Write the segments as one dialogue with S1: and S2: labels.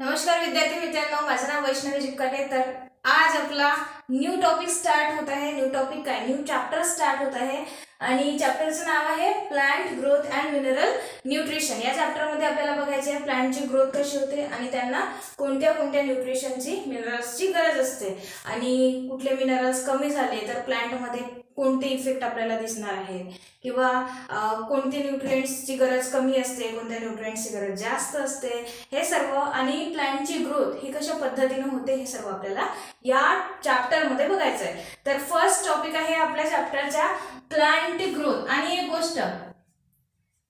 S1: नमस्कार विद्यार्थी मित्रांनो, माझं नाव वैष्णवी जिपकाटे। तर आज आपला न्यू टॉपिक स्टार्ट होत आहे। न्यू टॉपिक काय, न्यू चॅप्टर स्टार्ट होत आहे आणि चॅप्टरचं नाव आहे plant growth and mineral nutrition. या चॅप्टरमध्ये आपल्याला बघायचे आहे प्लांटची ग्रोथ कशी होते आणि त्यांना कोणत्या कोणत्या न्यूट्रिशनची मिनरल्सची गरज असते आणि कुठले मिनरल्स कमी झाले तर प्लांटमध्ये कोणते इफेक्ट आपल्याला दिसणार आहे किंवा कोणते न्यूट्रिएंट्सची गरज कमी असते, कोणत्या न्यूट्रिएंट्सची गरज जास्त असते, हे सर्व आणि प्लांटची ग्रोथ ही कशा पद्धतीने होते हे सर्व आपल्याला या चॅप्टरमध्ये बघायचं आहे। तर फर्स्ट टॉपिक आहे आपल्या चॅप्टरच्या प्लांट ग्रोथ। आणि एक गोष्ट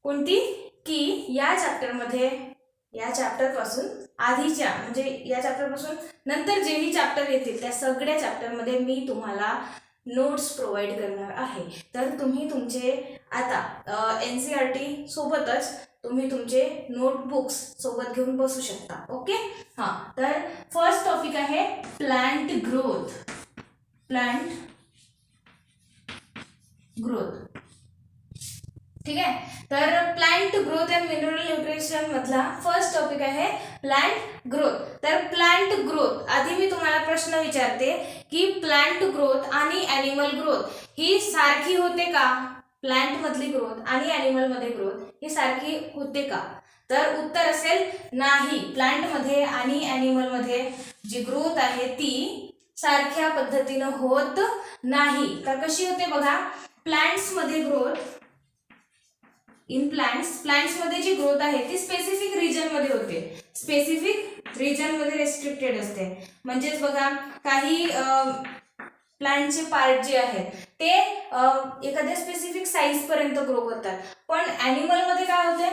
S1: कोणती की या चॅप्टर पासून आधीच्या म्हणजे या चॅप्टर पासून नंतर जेही चॅप्टर येतील त्या सगळ्या चॅप्टरमध्ये मी तुम्हाला नोट्स प्रोव्हाइड करणार आहे। तर तुम्ही तुमचे आता NCERT सोबतच तुम्ही तुमचे नोटबुक्स सोबत घेऊन बसू शकता। ओके, हां, तर फर्स्ट टॉपिक आहे प्लांट ग्रोथ। ठीक आहे, तर plant growth and mineral nutrition मधला फर्स्ट टॉपिक आहे प्लांट ग्रोथ। तर प्लांट ग्रोथ आधी मी तुम्हाला प्रश्न विचारते की प्लांट ग्रोथ आणि ॲनिमल ग्रोथ ही सारखी होते का? प्लांट मधली ग्रोथ आणि ॲनिमल मध्ये ग्रोथ ही सारखी होते का? तर उत्तर असेल नाही। प्लांट मध्ये आणि ॲनिमल मध्ये जी ग्रोथ आहे ती सारख्या पद्धतीने होत नाही। तर कशी होते बघा, प्लांट्स मध्ये ग्रोथ इन प्लांट्स मध्ये जी ग्रोथ आहे ती स्पेसिफिक रिजन मध्ये होते, स्पेसिफिक रिजन मध्ये रेस्ट्रिक्टेड असते। म्हणजेच बघा, काही प्लांटचे पार्ट जे आहेत ते एखाद्या स्पेसिफिक साईज पर्यंत ग्रो करतात। पण ॲनिमल मध्ये काय होते,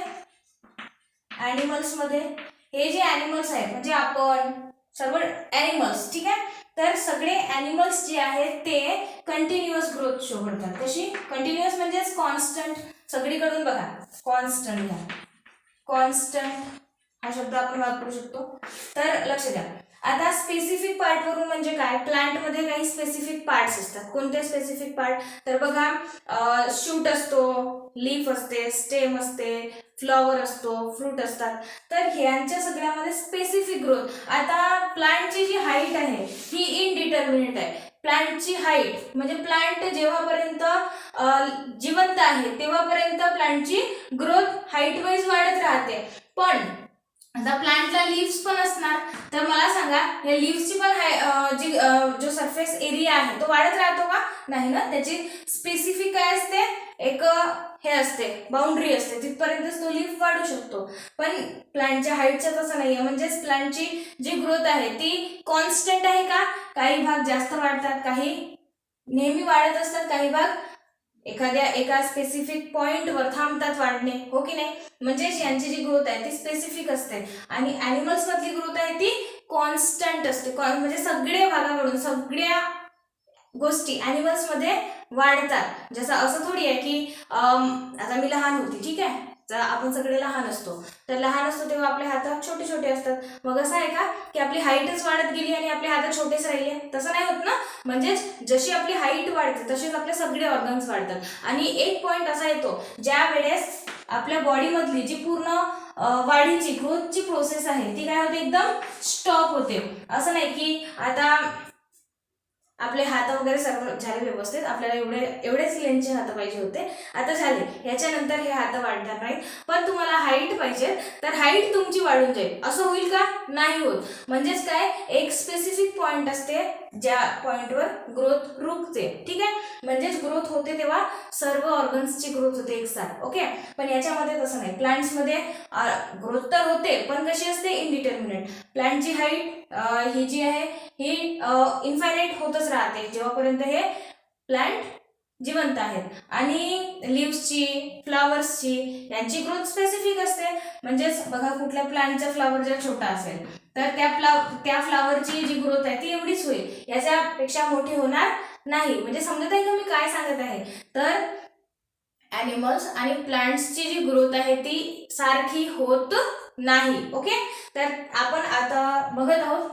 S1: ॲनिमल्स मध्ये हे जे ॲनिमल्स आहेत म्हणजे आपण सर्व ॲनिमल्स, ठीक आहे, तर सगळे ॲनिमल्स जे आहेत ते कंटिन्युअस ग्रोथ शो करतात। कशी कंटिन्युअस म्हणजेच कॉन्स्टंट, सगळीकडून बघा कॉन्स्टंट घ्या, कॉन्स्टंट हा शब्द आपण वापरू शकतो। तर लक्ष द्या, आता स्पेसिफिक पार्ट वरून म्हणजे काय, प्लांट मध्ये काही स्पेसिफिक पार्ट्स असतात। कोणते स्पेसिफिक पार्ट, तर बघा शूट असतो, लीफ असते, स्टेम असते, फ्लॉवर असतो, फ्रूट असतात। तर ह्यांच्या सगळ्यामध्ये स्पेसिफिक ग्रोथ। आता प्लांटची जी हाईट आहे ही इनडिटर्मिनेट आहे। प्लांटची हाईट म्हणजे प्लांट जेव्हापर्यंत जिवंत आहे तेव्हापर्यंत प्लांटची ग्रोथ हाईट वाईज वाढत राहते। पण आता प्लांटला लीव्स पण असणार, तर मला सांगा या लीव्सची पण जो सरफेस एरिया आहे तो वाढत राहतो का? नाही ना। त्याची स्पेसिफिक काय असते, एक हे असते, बाउंड्री असते, तिथपर्यंतच तो लीफ वाढू शकतो। पण प्लांटच्या हाईटचं तसं नाहीये। म्हणजेच प्लांटची जी ग्रोथ आहे ती कॉन्स्टंट आहे का? काही भाग जास्त वाढतात, काही नेहमी वाढत असतात, काही भाग एका स्पेसिफिक पॉइंटवर थांबतात वाढणे, हो की नाही। म्हणजेच यांची जी ग्रोथ आहे ती स्पेसिफिक असते आणि ॲनिमल्स मधली ग्रोथ आहे ती कॉन्स्टंट असते। म्हणजे सगळ्या भागाकडून सगळ्या गोष्टी ॲनिमल्स मध्ये वाढतात। जसं असं थोडी आहे की आता मी लहान होती, ठीक आहे, आपण सगळे लहान असतो, तर लहान असतो तेव्हा आपले हात छोटे छोटे असतात। मग असं आहे का की आपली हाईटच वाढत गेली आणि आपले हात छोटेच राहिले? तसं नाही होत ना। म्हणजेच जशी आपली हाईट वाढते तसेच आपले सगळे ऑर्गन्स वाढतात। आणि एक पॉइंट असा येतो ज्या वेळेस आपल्या बॉडी मधली जी पूर्ण वाढीची ग्रोथची प्रोसेस आहे ती काय होते, एकदम स्टॉप होते। असं नाही की आता आपले हात वगैरे सर्व झाले व्यवस्थित, आपल्याला एवढेच लेंथचे हात पाहिजे होते, आता झाले, याच्यानंतर हे हात वाढणार नाहीत। पण तुम्हाला हाईट पाहिजे तर हाईट तुमची वाढून जाईल, असं होईल का? नाही होत। म्हणजेच काय, एक स्पेसिफिक पॉइंट असते ज्या पॉइंटवर ग्रोथ रुकते, ठीक आहे। म्हणजेच ग्रोथ होते तेव्हा सर्व ऑर्गन्सची ग्रोथ होते एकसाथ, ओके। पण याच्यामध्ये तसं नाही, प्लांट्समध्ये ग्रोथ तर होते पण कशी असते, इनडिटर्मिनेट। प्लांटची हाईट ही जी आहे ही इन्फायनाइट होतच राहते जेव्हापर्यंत हे प्लांट जिवंत आहेत। आणि लिव्सची, फ्लॉवर्सची यांची ग्रोथ स्पेसिफिक असते। म्हणजेच बघा, कुठल्या प्लांटचा फ्लॉवर जर छोटा असेल तर त्या फ्लॉवरची जी ग्रोथ आहे ती एवढीच होईल, याच्यापेक्षा मोठी होणार नाही। म्हणजे समजत आहे का मी काय सांगत आहे? तर ॲनिमल्स आणि प्लांट्सची जी ग्रोथ आहे ती सारखी होत नाही, ओके। तर आपण आता बघत आहोत,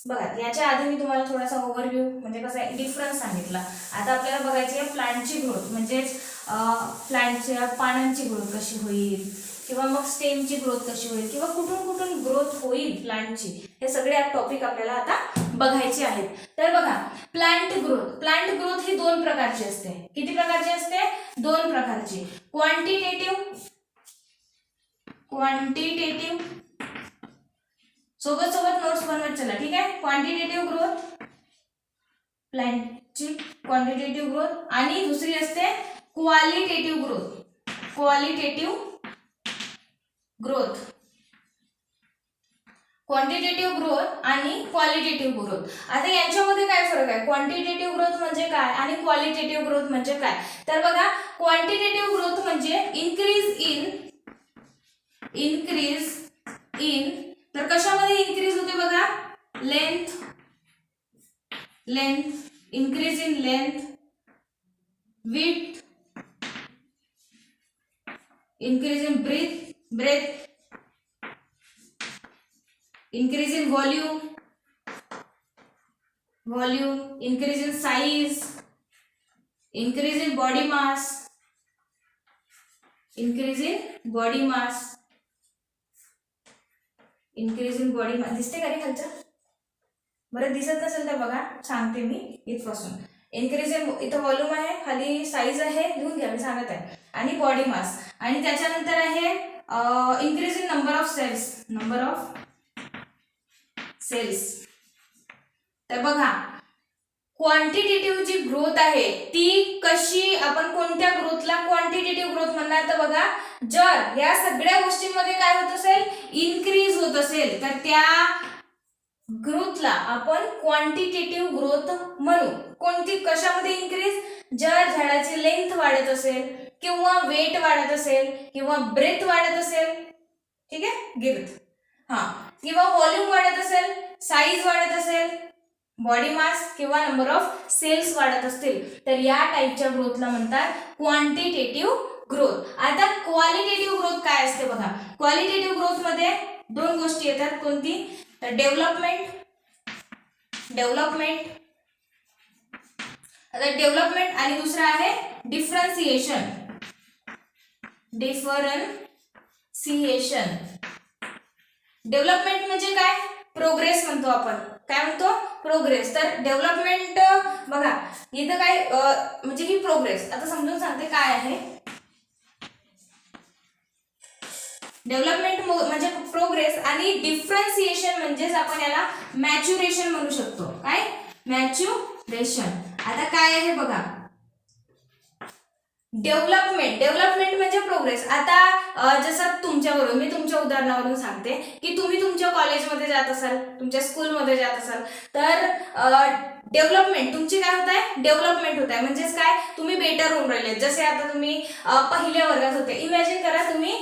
S1: बघा याच्या आधी मी तुम्हाला थोडासा ओव्हरव्ह्यू म्हणजे कसं डिफरन्स सांगितला। आता आपल्याला बघायची आहे प्लांटची ग्रोथ, म्हणजेच प्लांटच्या पानांची ग्रोथ कशी होईल, किंवा मग स्टेमची ग्रोथ कशी होईल, किंवा कुठून कुठून ग्रोथ होईल प्लांटची, हे सगळे टॉपिक आपल्याला आता बघायचे आहेत. तर बघा, प्लांट ग्रोथ ही दोन प्रकारची असते. किती प्रकारची असते? दोन प्रकारची. क्वांटिटेटिव्ह सोबत सोबत नोट्स बनवत चला, ठीक आहे. क्वांटिटेटिव्ह ग्रोथ, प्लांटची क्वांटिटेटिव्ह ग्रोथ, आणि दुसरी असते क्वालिटेटिव्ह ग्रोथ. क्वांटिटेटिव्ह ग्रोथ आणि क्वालिटेटिव्ह ग्रोथ. आता यांच्यामध्ये काय फरक आहे? क्वांटिटेटिव्ह ग्रोथ म्हणजे काय आणि क्वालिटेटिव्ह ग्रोथ म्हणजे काय? तर बघा, क्वांटिटेटिव्ह ग्रोथ म्हणजे इन्क्रीज इन, तर कशामध्ये इन्क्रीज होते बघा? Length, increase in length, width, increase in breadth, increase in volume, increase in size, increase in body mass, दिसते का रे खालचं? बरं दिसत नसेल तर बघा, सांगते मी इथपासून. इन्क्रीज इन, इथं व्हॉल्यूम आहे, खाली साईज आहे, लिहून घ्या, मी सांगत आहे, आणि बॉडी मास. आणि त्याच्यानंतर आहे increase in number of cells. तर बघा, क्वांटिटेटिव्ह जी ग्रोथ आहे ती कशी, आपण कोणत्या ग्रोथला क्वांटिटेटिव्ह ग्रोथ म्हणणार? तर बघा, जर या सगळ्या गोष्टींमध्ये काय होत असेल? इन्क्रीज होत असेल, तर त्या ग्रोथला आपण क्वांटिटेटिव्ह ग्रोथ म्हणू. कोणती, कशामध्ये इन्क्रीज? जर झाडाची लेंथ वाढत असेल, किंवा वेट वाढत असेल, किंवा ब्रेथ वाढत असेल, ठीक आहे, गिर्थ, किंवा व्हॉल्यूम वाढत असेल, साईज वाढत असेल, बॉडी मास किंवा नंबर ऑफ सेल्स वाढत असतील, तर या टाईपच्या ग्रोथला म्हणतात क्वांटिटेटिव्ह ग्रोथ. आता क्वालिटेटिव्ह ग्रोथ काय असते बघा. क्वालिटेटिव्ह ग्रोथ मध्ये दोन गोष्टी येतात. कोणती? तर डेव्हलपमेंट. आता डेव्हलपमेंट आणि दुसरा आहे डिफरन्सिएशन. डेव्हलपमेंट म्हणजे काय? प्रोग्रेस म्हणतो आपण. काय म्हणतो? प्रोग्रेस. तर डेव्हलपमेंट बघा, इथं काय म्हणजे ही प्रोग्रेस. आता समजून सांगते काय आहे. डेव्हलपमेंट म्हणजे प्रोग्रेस, आणि डिफरन्सिएशन म्हणजेच आपण याला मॅच्युरेशन म्हणू शकतो. काय? मॅच्युरेशन. आता काय आहे बघा, डेव्हलपमेंट म्हणजे प्रोग्रेस. आता जसं तुमच्याबरोबर, मी तुमच्या उदाहरणावरून सांगते की तुम्ही तुमच्या कॉलेजमध्ये जात असाल, तुमच्या स्कूलमध्ये जात असाल, तर डेव्हलपमेंट तुमची काय होत आहे? डेव्हलपमेंट होत आहे. म्हणजेच काय? तुम्ही बेटर होऊन राहिले. जसे आता तुम्ही पहिल्या वर्गात होते, इमॅजिन करा तुम्ही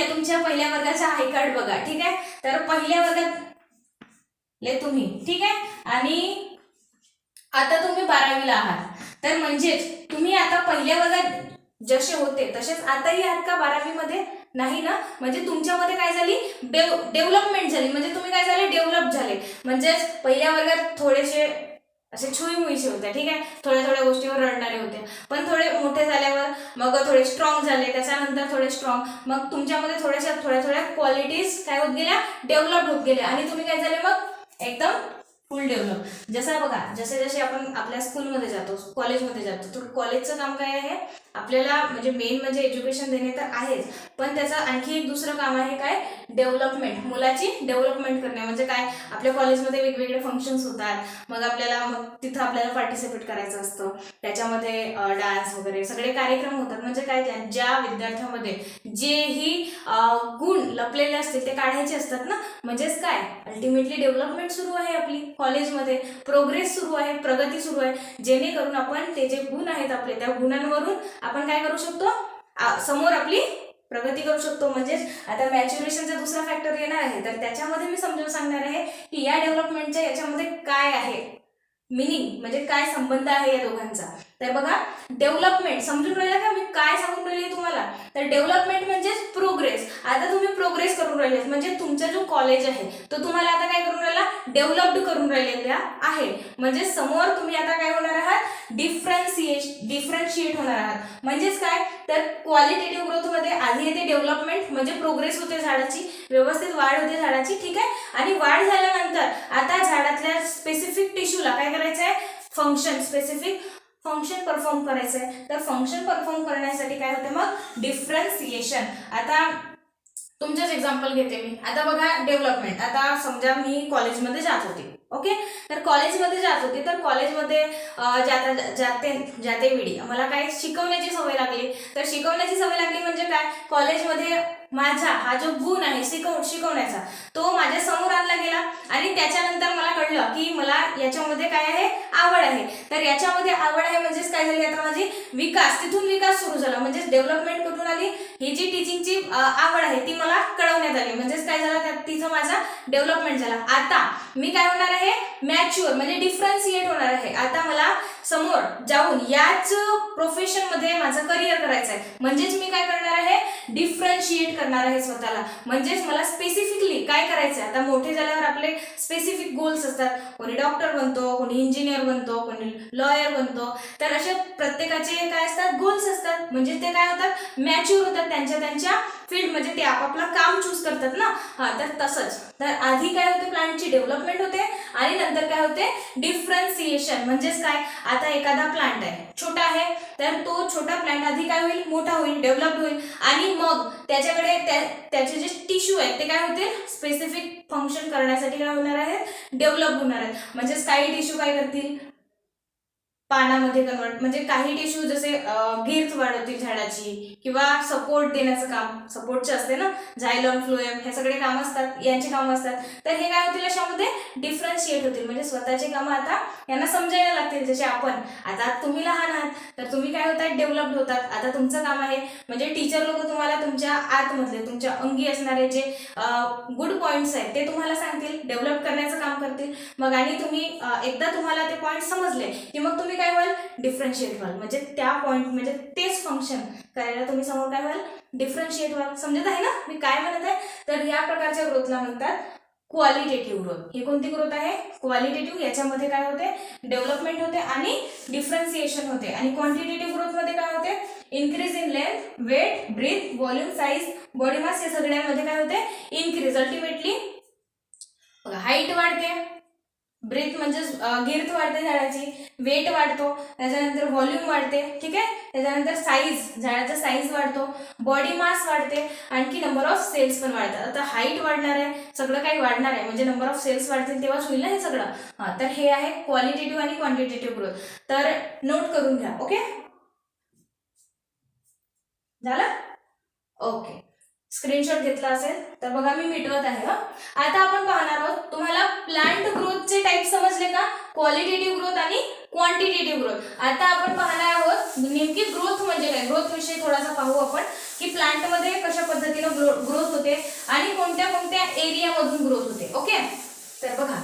S1: तुमच्या पहिल्या वर्गाचा हाय कार्ड बघा, ठीक आहे. तर पहिल्या वर्गात तुम्ही, ठीक आहे, आणि आता तुम्ही 12वीला आहात. तर म्हणजेच तुम्ही आता पहिल्या वर्गात जसे होते तसेच आताही आहात का 12वीमध्ये? नाही ना. म्हणजे तुमच्यामध्ये काय झाली? डेव्हलपमेंट झाली. म्हणजे तुम्ही काय झाले? डेव्हलप झाले. म्हणजेच पहिल्या वर्गात थोडेसे असे छुईमुईचे होते, ठीक आहे, थोड्या गोष्टीवर रडणारे होते, पण थोडे मोठे झाल्यावर मग थोडे स्ट्रॉंग झाले, त्याच्यानंतर थोडे स्ट्रॉंग, मग तुमच्यामध्ये थोड्या क्वालिटीज काय होत गेल्या? डेव्हलप होत गेल्या, आणि तुम्ही काय झाले मग? एकदम फुल डेव्हलप. जसं बघा, जसे आपण आपल्या स्कूलमध्ये जातो, कॉलेजमध्ये जातो, तर कॉलेजचं काम काय आहे? आपल्याला म्हणजे मेन म्हणजे एज्युकेशन देणे तर आहेच, पण त्याचं आणखी एक दुसरं काम आहे काय? डेव्हलपमेंट. मुलाची डेव्हलपमेंट करणे. म्हणजे काय? आपल्या कॉलेजमध्ये वेगवेगळे फंक्शन्स होतात, मग तिथं आपल्याला पार्टिसिपेट करायचं असतं, त्याच्यामध्ये डान्स वगैरे सगळे कार्यक्रम होतात. म्हणजे काय? ज्या विद्यार्थ्यांमध्ये जेही गुण लपलेले असतील ते काढायचे असतात ना. म्हणजेच काय? अल्टिमेटली डेव्हलपमेंट सुरू आहे आपली कॉलेजमध्ये, प्रोग्रेस सुरू आहे, प्रगती सुरू आहे, जेणेकरून आपण ते जे गुण आहेत आपले, त्या गुणांवरून आपण काय करू शकतो? समोर आपली प्रगती करू शकतो. म्हणजेच आता मॅच्युरेशनचा दुसरा फॅक्टर येणार आहे, तर त्याच्यामध्ये मी समजून सांगणार आहे की या डेव्हलपमेंटच्या याच्यामध्ये काय आहे मिनिंग, म्हणजे काय संबंध आहे या दोघांचा. तर बघा, डेव्हलपमेंट समजून राहिला का? मी काय सांगून राहिली तुम्हाला? तर डेव्हलपमेंट म्हणजेच प्रोग्रेस. आता तुम्ही प्रोग्रेस करून करून राहिले, म्हणजे तुमचा जो कॉलेज आहे तो तुम्हाला आता काय करून राहिला, डेव्हलप्ड करून राहिलेला आहे. म्हणजे समोर तुम्ही आता काय होणार आहात, डिफरन्शिएट होणार आहात. म्हणजेच काय, तर क्वालिटेटिव्ह ग्रोथ मध्ये आधी येते डेव्हलपमेंट, म्हणजे प्रोग्रेस होते झाडाची, व्यवस्थित वाढ होते झाडाची, ठीक आहे. आणि वाढ झाल्यानंतर आता झाडातल्या स्पेसिफिक टिश्यूला काय करायचं आहे, स्पेसिफिक फंक्शन परफॉर्म करायचं आहे. तर फंक्शन परफॉर्म करण्यासाठी काय होते मग, डिफरन्सिएशन. आता तुमचंच एक्झाम्पल घेते मी. आता बघा डेव्हलपमेंट, आता समजा मी कॉलेजमध्ये जात होते, ओके. तर कॉलेजमध्ये जात होते, तर कॉलेजमध्ये जाते वेळी मला काय शिकवण्याची सवय लागली. तर शिकवण्याची सवय लागली म्हणजे काय, कॉलेजमध्ये माझा हा जो गुण आहे शिकवण्याचा, तो माझ्या समोर आणला गेला. आणि त्याच्यानंतर मला कळलं की मला याच्यामध्ये काय आहे, आवड आहे. तर याच्यामध्ये आवड आहे म्हणजेच काय झाली, आता माझी तिथून विकास सुरू झाला. म्हणजेच डेव्हलपमेंट कुठून आली, ही जी टीचिंगची आवड आहे ती मला कळवण्यात आली. म्हणजेच काय झालं, तिथं माझा डेव्हलपमेंट झाला. आता मी काय होणार आहे, मॅच्युअर म्हणजे डिफरन्शिएट होणार आहे. आता मला समोर जाऊन याच प्रोफेशन मध्ये माझं करिअर करायचं आहे. म्हणजेच मी काय करणार आहे, डिफरन्शिएट करणार आहे स्वतःला. म्हणजेच मला स्पेसिफिकली काय करायचं आहे. आता मोठे झाल्यावर आपले स्पेसिफिक गोल्स असतात, कोणी डॉक्टर बनतो, कोणी इंजिनियर बनतो, कोणी लॉयर बनतो. तर असे प्रत्येकाचे काय असतात, गोल्स असतात. म्हणजे ते काय होतात, मॅच्युअर होतात त्यांच्या फील्ड, म्हणजे ते आपापलं काम चूज करतात ना. तर तसंच, तर आधी काय होते, प्लांटची डेव्हलपमेंट होते आणि नंतर काय होते, डिफरन्सिएशन. म्हणजेच काय, आता एखादा प्लांट आहे, छोटा आहे, तर तो छोटा प्लांट आधी काय होईल, मोठा होईल, डेव्हलप होईल. आणि मग त्याच्याकडे त्याचे जे टिश्यू आहेत ते काय होतील, स्पेसिफिक फंक्शन करण्यासाठी काय होणार आहेत, डेव्हलप होणार आहेत. म्हणजेच काही टिश्यू काय करतील, पानामध्ये कन्वर्ट, म्हणजे काही टिश्यू जसे गिर्थ वाढवतील झाडाची, किंवा सपोर्ट देण्याचं काम, सपोर्टचे असते ना, झायलम, फ्लोएम, हे सगळे कामं असतात, यांची कामं असतात. तर हे काय होतील, अशामध्ये डिफरन्शिएट होतील. म्हणजे स्वतःची कामं आता यांना समजायला लागतील. जसे आपण, आता तुम्ही लहान आहात तर तुम्ही काय होतात, डेव्हलप्ड होतात. आता तुमचं काम आहे, म्हणजे टीचर लोक तुम्हाला तुमच्या आतमधले, तुमच्या अंगी असणारे जे गुड पॉईंट्स आहेत ते तुम्हाला सांगतील, डेव्हलप करण्याचं काम करतील. मग आणि तुम्ही एकदा तुम्हाला ते पॉईंट समजले की मग तुम्ही काय व्हाल, डिफरन्शिएट व्हाल. म्हणजे त्या पॉईंट, म्हणजे तेच फंक्शन करायला तुम्ही समोर काय व्हाल, डिफरन्शिएट व्हाल. समजत आहे ना मी काय म्हणत आहे. तर या प्रकारच्या ग्रोथला म्हणतात क्वालिटेटिव्ह ग्रोथ. ही कोणती ग्रोथ आहे, क्वालिटेटिव्ह. याच्यामध्ये काय होते, डेव्हलपमेंट होते आणि डिफरन्सिएशन होते. आणि क्वांटिटेटिव्ह ग्रोथ मध्ये काय होते, increase in length, weight, breadth, volume, size, body mass, या सगळ्यांमध्ये काय होते, इन्क्रीज. अल्टिमेटली हाईट वाढते, ब्रेथ म्हणजे गिर्थ वाढते झाडाची, वेट वाढतो, त्याच्यानंतर व्हॉल्यूम वाढते, ठीक आहे. त्याच्यानंतर साईज, झाडाचा साईज वाढतो, बॉडी मास वाढते, आणखी नंबर ऑफ सेल्स पण वाढतात. आता हाईट वाढणार आहे, सगळं काही वाढणार आहे, म्हणजे नंबर ऑफ सेल्स वाढतील तेव्हाच होईल ना हे सगळं. तर हे आहे क्वालिटेटिव्ह आणि क्वांटिटेटिव्ह ग्रोथ. तर नोट करून घ्या, ओके. झालं, ओके. स्क्रीनशॉट घेतला असेल तर बघा मी मिटवत आहे. आता आपण पाहणार आहोत, तुम्हाला प्लांट ग्रोथचे टाइप समजले का, क्वालिटेटिव्ह ग्रोथ आणि क्वांटिटेटिव्ह ग्रोथ. आता आपण पाहणार आहोत नेमकी ग्रोथ म्हणजे काय, ग्रोथ विषयी थोडासा पाहू आपण, की प्लांट मध्ये कशा पद्धतीने ग्रोथ होते आणि कोणत्या कोणत्या एरिया मधून ग्रोथ होते, ओके. तर बघा,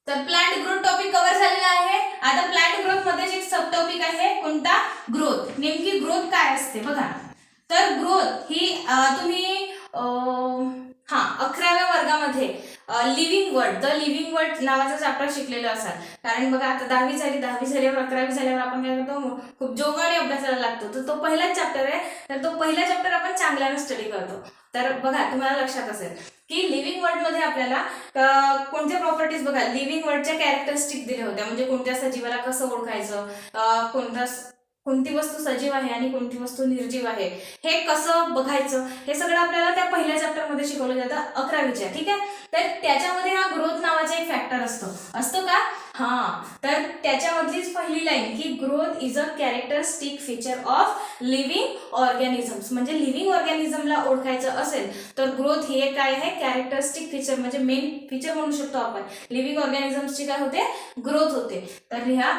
S1: तर प्लांट ग्रोथ टॉपिक कव्हर झालेला आहे. आता प्लांट ग्रोथ मध्ये एक सब टॉपिक आहे, कोणता, ग्रोथ. नेमकी ग्रोथ काय असते बघा. तर ग्रोथ ही तुम्ही 11व्या वर्गामध्ये living word, the living word नावाचा चॅप्टर शिकलेलं असाल. कारण बघा आता 10वी झाल्यावर 11वी झाल्यावर आपण काय करतो, खूप जोमाने अभ्यासाला लागतो. तर तो पहिलाच चॅप्टर आहे, तर तो पहिला चॅप्टर आपण चांगल्याने स्टडी करतो. तर बघा तुम्हाला लक्षात असेल की लिव्हिंग वर्ड मध्ये आपल्याला कोणत्या प्रॉपर्टीज, बघा लिव्हिंग वर्डच्या कॅरेक्टरिस्टिक दिल्या होत्या. म्हणजे कोणत्या सजीवाला कसं ओळखायचं, कोणती वस्तू सजीव आहे आणि कोणती वस्तू निर्जीव आहे हे कसं बघायचं, हे सगळं आपल्याला त्या पहिल्या चॅप्टर मध्ये शिकवलं जातं 11वीच्या, ठीक आहे. तर त्याच्यामध्ये हा ग्रोथ नावाचा एक फॅक्टर असतो का, तर त्याच्यामधलीच पहिली लाईन की growth is a characteristic feature of living organisms. म्हणजे लिव्हिंग ऑर्गॅनिझमला ओळखायचं असेल तर ग्रोथ ही एक काय आहे, कॅरेक्टरिस्टिक फीचर, म्हणजे मेन फीचर म्हणू शकतो आपण. लिव्हिंग ऑर्गॅनिझम्सची काय होते, ग्रोथ होते. तर ह्या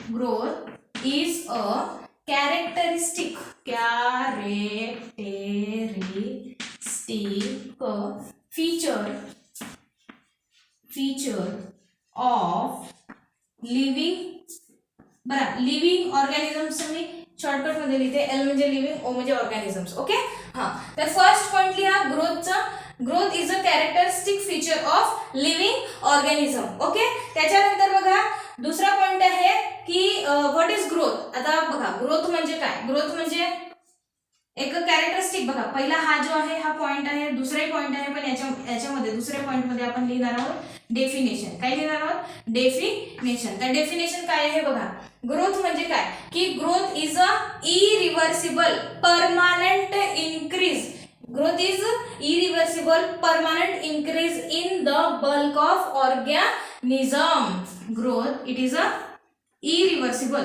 S1: growth is a characteristic feature of living, बरं लिव्हिंग ऑर्गॅनिझम्स मी शॉर्टकट मध्ये लिहिते, एल म्हणजे लिव्हिंग, ओ म्हणजे ऑर्गॅनिझम्स. ओके, हा तर फर्स्ट पॉइंट लिहा ग्रोथचा. Growth is a characteristic feature of living organism. Okay, त्याच्यानंतर बघा दुसरा पॉइंट आहे की व्हॉट इज ग्रोथ. आता बघा ग्रोथ म्हणजे काय. ग्रोथ म्हणजे एक कॅरेक्टरिस्टिक. बघा पहिला हा जो आहे हा पॉइंट आहे, दुसराही पॉइंट आहे, पण याच्यामध्ये दुसऱ्या पॉइंट मध्ये आपण लिहिणार आहोत डेफिनेशन. काय लिहिणार आहोत, डेफिनेशन. तर डेफिनेशन काय आहे बघा. ग्रोथ म्हणजे काय की growth is a irreversible permanent increase. Growth is irreversible permanent increase in the bulk of organism. Growth it is a irreversible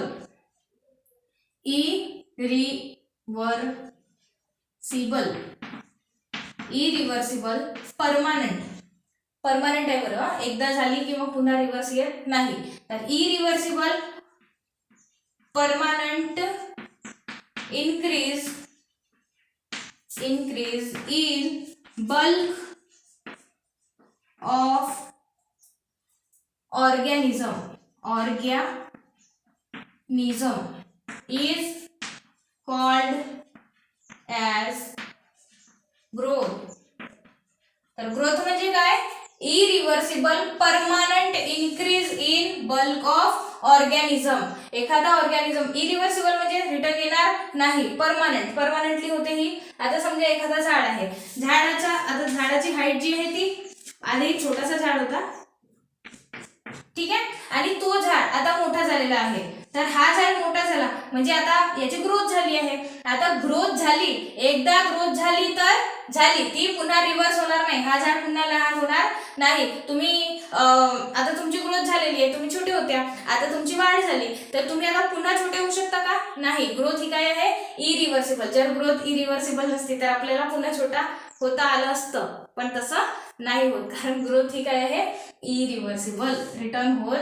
S1: irreversible permanent. Permanent आहे बरं, एकदा झाली की मग पुन्हा रिव्हर्स येत नाही. तर irreversible permanent increase in bulk of organism is called as growth. तर ग्रोथ म्हणजे काय, irreversible permanent increase in bulk of organism. एखादा ऑर्गॅनिझम इरिव्हर्सिबल म्हणजे रिटर्न येणार नाही, परमानंट परमानंटली होते ही. आता समजा एखादा झाड आहे, आता झाडाची हाईट जी आहे ती आधी छोटासा झाड होता, ठीक आहे, आणि तो झाड आता मोठा झालेला आहे. तर हा झाड मोठा झाला म्हणजे आता याची ग्रोथ झाली आहे. आता ग्रोथ झाली, एकदा ग्रोथ झाली तर झाली, ती पुन्हा रिव्हर्स होणार नाही. हा झाड पुन्हा लहान होणार नाही. तुम्ही आता तुमची ग्रोथ झालेली आहे, तुम्ही छोटे होत्या, आता तुमची वाढ झाली, तर तुम्ही आता पुन्हा छोटे होऊ शकता का, नाही. ग्रोथ ही काय आहे, इरिव्हर्सिबल. जर ग्रोथ इरिव्हर्सिबल नसती तर आपल्याला पुन्हा छोटा होता आलं असतं, पण तसं नाही होत, कारण ग्रोथ ही काय आहे, इरिव्हर्सिबल, रिटर्न होत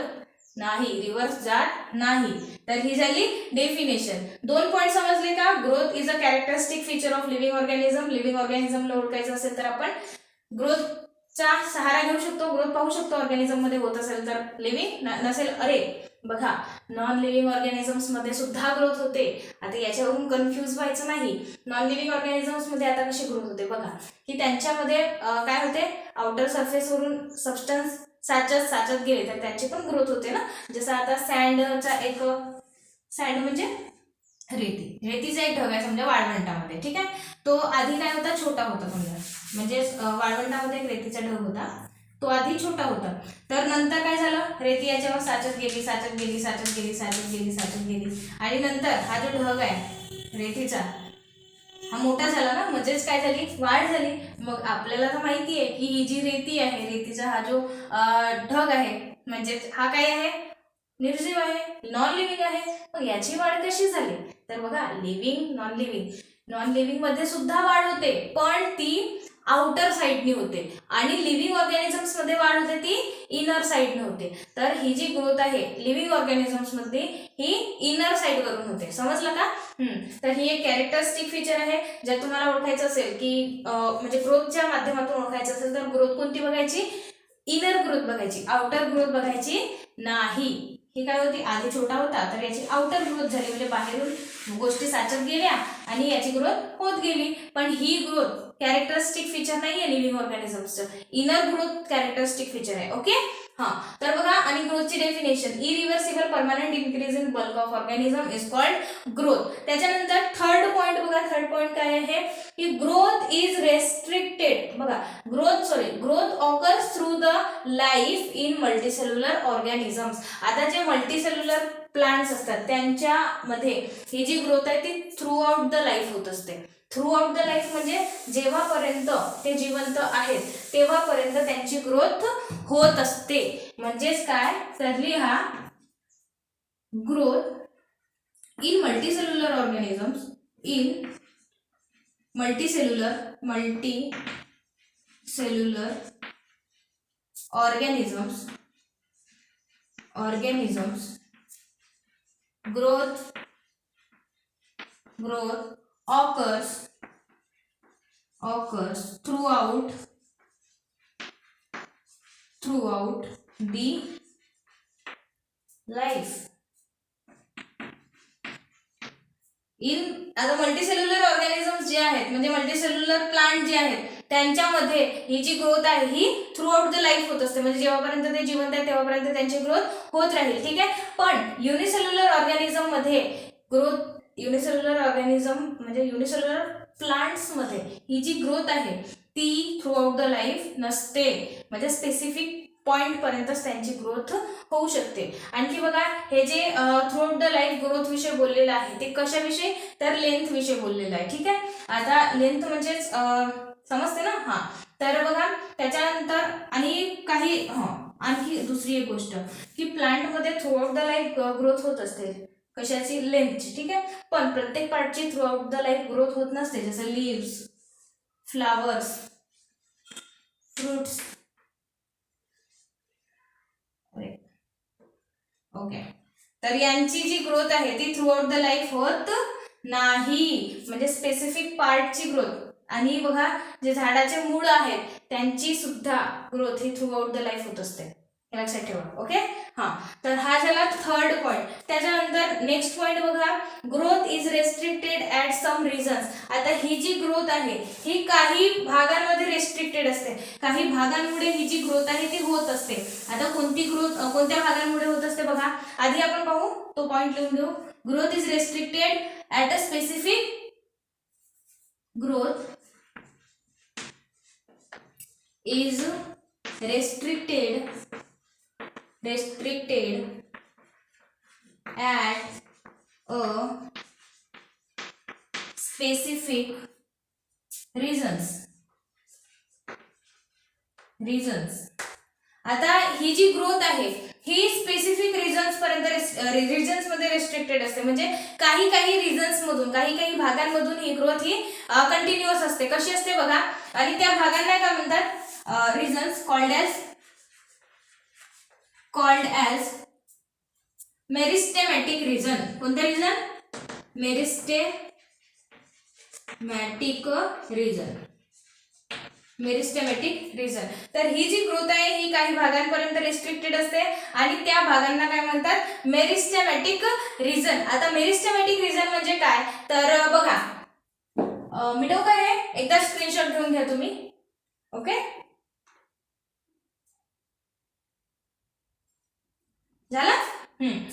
S1: नाही, रिव्हर्स जात नाही. तर ही झाली डेफिनेशन. 2 पॉइंट समजले का. Growth is a characteristic feature of living organism. Living ऑर्गॅनिझमला ओळखायचं असेल तर आपण ग्रोथचा सहारा घेऊ शकतो, ग्रोथ पाहू शकतो. ऑर्गॅनिझम मध्ये होत असेल तर लिव्हिंग, नसेल अरे बघा नॉन लिव्हिंग ऑर्गॅनिझम्स मध्ये सुद्धा ग्रोथ होते. आता याच्यावरून कन्फ्यूज व्हायचं नाही. नॉन लिव्हिंग ऑर्गॅनिझम्स मध्ये आता कशी ग्रोथ होते बघा, की त्यांच्यामध्ये काय होते, आउटर सरफेस वरून सबस्टन्स साचत गेले तर त्यांची पण ग्रोथ होते ना. जसं आता सँडचा एक, सँड म्हणजे रेतीचा एक ढग आहे समजा वाळवंटामध्ये, ठीक आहे. तो आधी काय होता, छोटा होता समजा, म्हणजे वाळवंटामध्ये एक रेतीचा ढग होता, तो आधी छोटा होता. तर नंतर काय झालं, रेती याच्यावर साचत गेली आणि नंतर हा जो ढग आहे रेतीचा हा मोठा झाला ना, म्हणजेच काय झाली, वाढ झाली. मग आपल्याला तर माहिती आहे की ही जी रेती आहे, रेतीचा हा जो ढग आहे, म्हणजे हा काय आहे, निर्जीव आहे, नॉन लिव्हिंग आहे. मग याची वाढ कशी झाली, तर बघा लिव्हिंग नॉन लिव्हिंग मध्ये सुद्धा वाढ होते, पण ती आउटर साइडनी होते, आणि लिव्हिंग ऑर्गॅनिझम्स मध्ये वाढ होते ती इनर साइडने होते. तर ही जी ग्रोथ आहे लिव्हिंग ऑर्गॅनिझम्स मध्ये ही इनर साइड वरून होते. समजलं का. तर ही एक कॅरेक्टरिस्टिक फीचर आहे. जर तुम्हाला ओळखायचं असेल की म्हणजे ग्रोथच्या माध्यमातून ओळखायचं असेल तर ग्रोथ कोणती बघायची, इनर ग्रोथ बघायची, आउटर ग्रोथ बघायची नाही. ही काय होती, आधी छोटा होता तर याची आउटर ग्रोथ झाली, म्हणजे बाहेरून गोष्टी साचत गेल्या आणि याची ग्रोथ होत गेली. पण ही ग्रोथ कॅरेक्टरिस्टिक फीचर नाही आहे लिव्हिंग ऑर्गॅनिझम्सचं, इनर ग्रोथ कॅरेक्टरिस्टिक फीचर आहे. ओके, हा तर बघा, आणि ग्रोथची definition, irreversible permanent increase in bulk of organism is called growth. त्याच्यानंतर थर्ड पॉइंट बघा, थर्ड पॉइंट काय आहे की ग्रोथ इज रेस्ट्रिक्टेड. बघा growth occurs through the life in multicellular organisms. आता जे मल्टीसेल्युलर प्लांट्स असतात त्यांच्यामध्ये ही जी ग्रोथ आहे ती थ्रू आउट द लाईफ होत असते. थ्रू आउट द लाईफ म्हणजे जेव्हापर्यंत ते जिवंत आहेत तेव्हापर्यंत त्यांची ग्रोथ होत असते. म्हणजेच काय, तर लिहा growth in multicellular organisms, in multicellular organisms growth occurs throughout the life in आता मल्टीसेल्युलर ऑर्गॅनिझम्स जे आहेत म्हणजे मल्टीसेल्युलर प्लांट जे आहेत त्यांच्यामध्ये ही जी ग्रोथ आहे ही थ्रू आउट द लाईफ होत असते, म्हणजे जेव्हापर्यंत ते जिवंत आहे तेव्हापर्यंत त्यांची ग्रोथ होत राहील. ठीक आहे. पण युनिसेल्युलर ऑर्गॅनिझम मध्ये ग्रोथ, युनिसेल्युलर ऑर्गॅनिझम म्हणजे युनिसेल्युलर प्लांट्स मध्ये ही जी ग्रोथ आहे ती थ्रू आउट द लाईफ नसते, म्हणजे स्पेसिफिक पॉइंट पर्यंतच त्यांची ग्रोथ होऊ शकते. आणखी बघा हे जे through out the life growth विषय बोललेलं आहे ते कशाविषयी, तर लेंथ विषयी बोललेलं आहे. ठीक आहे. आता लेंथ म्हणजेच समजते ना. हा तर बघा त्याच्यानंतर आणि काही आणखी दुसरी एक गोष्ट की प्लांटमध्ये throughout the life growth होत असते, कशाची, लेंथची. ठीक आहे. पण प्रत्येक पार्टची throughout the life growth होत नसते, जसं लीव्स, फ्लावर्स, फ्रुट्स. ओके. तर यांची जी ग्रोथ आहे ती थ्रू आउट द लाईफ होत नाही, म्हणजे स्पेसिफिक पार्टची ग्रोथ. आणि बघा जे झाडाचे मूळ आहेत त्यांची सुद्धा ग्रोथ ही थ्रू आउट द लाईफ होत असते, लक्षात ठेवा. ओके. तर हा झाला थर्ड पॉइंट. त्याच्यानंतर नेक्स्ट पॉइंट बघा, growth is restricted at some reasons. आता ही जी ग्रोथ आहे ही काही भागांमध्ये रेस्ट्रिक्टेड असते, काही भागांमुळे ही जी ग्रोथ आहे ती होत असते. आता कोणती ग्रोथ कोणत्या भागांमुळे होत असते बघा, आधी आपण पाहू तो पॉइंट लिहून घेऊ. Growth is restricted at a specific, growth is restricted at a specific reasons. आता ही जी ग्रोथ आहे ही स्पेसिफिक रिझन्स पर्यंत रिजन्स मध्ये रेस्ट्रिक्टेड असते, म्हणजे काही रिझन्स मधून काही भागांमधून ही ग्रोथ ही कंटिन्युअस असते. कशी असते बघा, आणि त्या भागांना काय म्हणतात, रिझन्स कॉल्ड ॲज मेरिस्टेमॅटिक रिझन. कोणते रिझन, मेरिस्टेमॅटिक रिझन. तर ही जी ग्रोथ आहे ही काही भागांपर्यंत रेस्ट्रिक्टेड असते आणि त्या भागांना काय म्हणतात, मेरिस्टेमॅटिक रिझन. आता मेरिस्टेमॅटिक रिझन म्हणजे काय, तर बघा मिटव काय आहे, एकदा स्क्रीनशॉट घेऊन घ्या तुम्ही. ओके. झालं.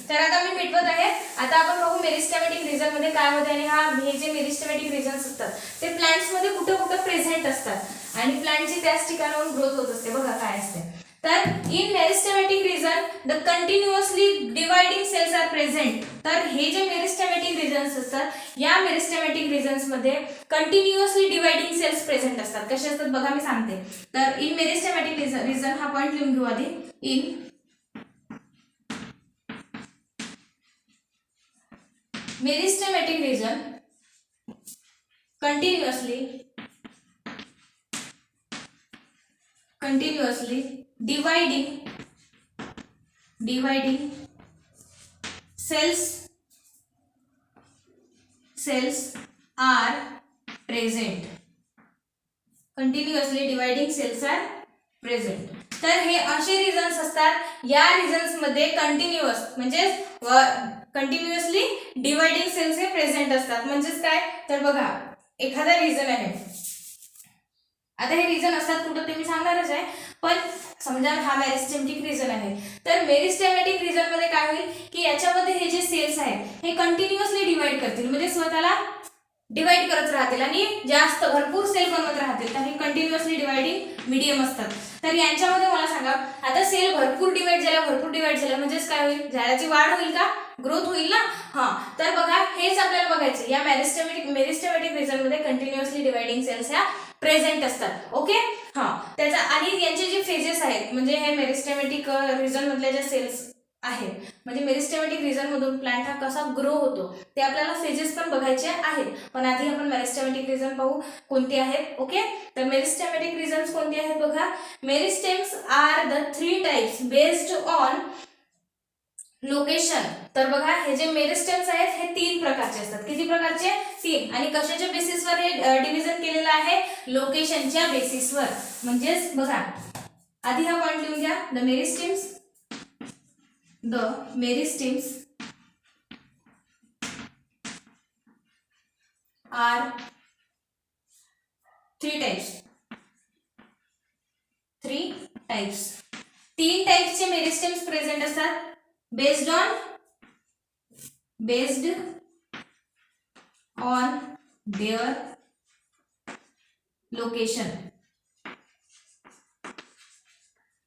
S1: तर आता मी मिटवत आहे. आता आपण बघू मेरिस्टेमॅटिक रिझन मध्ये काय होते, आणि हे जे मेरिस्टेमॅटिक रिझन्स असतात ते प्लांट्स मध्ये कुठं कुठं प्रेझेंट असतात आणि प्लांटची त्याच ठिकाणाहून ग्रोथ होत असते. बघा काय असते, तर in meristematic region the continuously dividing cells are present. तर हे जे मेरिस्टेमॅटिक रिझन्स असतात या मेरिस्टेमॅटिक रिझन्स मध्ये कंटिन्युअसली डिवाइडिंग सेल्स प्रेझेंट असतात. कसे असतात बघा मी सांगते. तर इन मेरिस्टेमॅटिक रिझन हा पॉइंट लिहून घेऊ आधी. In meristematic region continuously dividing cells are present. Continuously dividing cells are present. तर हे असे रिझन्स असतात, या रिझन्स मध्ये कंटिन्युअस म्हणजे कंटिन्युअसली डिवाइडिंग सेल्स हे प्रेझेंट असतात. म्हणजेच काय, तर बघा एखादा रिझन आहे, आता हे रिझन असतात कुठं ते मी सांगणारच आहे, पण समजा हा मेरिस्टेमॅटिक रिझन आहे, तर मेरिस्टेमॅटिक रिझन मध्ये काय होईल की याच्यामध्ये हे जे सेल्स आहेत हे कंटिन्युअसली डिवाइड करतील, म्हणजे स्वतःला डिवाइड करत राहतील आणि जास्त भरपूर सेल बनवत राहतील. तर हे कंटिन्युअसली डिवाइडिंग मीडियम असतात. तर यांच्यामध्ये मला सांगा, आता सेल भरपूर डिवाइड झाला म्हणजेच काय होईल, झाडाची वाढ होईल का, ग्रोथ होईल ना. तर बघा हेच आपल्याला बघायचं, या मेरिस्टेमॅटिक रिझन मध्ये कंटिन्युअसली डिवाइडिंग सेल्स ह्या प्रेझेंट असतात. ओके. त्याचा आणि यांचे जे फेजेस आहेत, म्हणजे हे मेरिस्टेमॅटिक रिझन मधल्या ज्या सेल्स आहेत, म्हणजे मेरिस्टेमॅटिक रिझन मधून प्लांट हा कसा ग्रो होतो ते आपल्याला फेजेस पण बघायचे आहेत. पण आधी आपण मेरिस्टेमॅटिक रिझन पाहू कोणते आहेत. ओके. तर मेरिस्टेमॅटिक रिझन्स कोणते आहेत बघा, meristems are the 3 types based on location. तर बघा हे जे मेरिस्टेम्स आहेत हे 3 प्रकारचे असतात. किती प्रकारचे, 3. आणि कशाच्या बेसिसवर हे डिव्हिजन केलेलं आहे, लोकेशनच्या बेसिसवर. म्हणजेच बघा आधी हा पॉइंट लिहून घ्या, the The meristems are three types. तीन टाइप्सचे मेरिस्टेम्स प्रेझेंट असतात based on their location.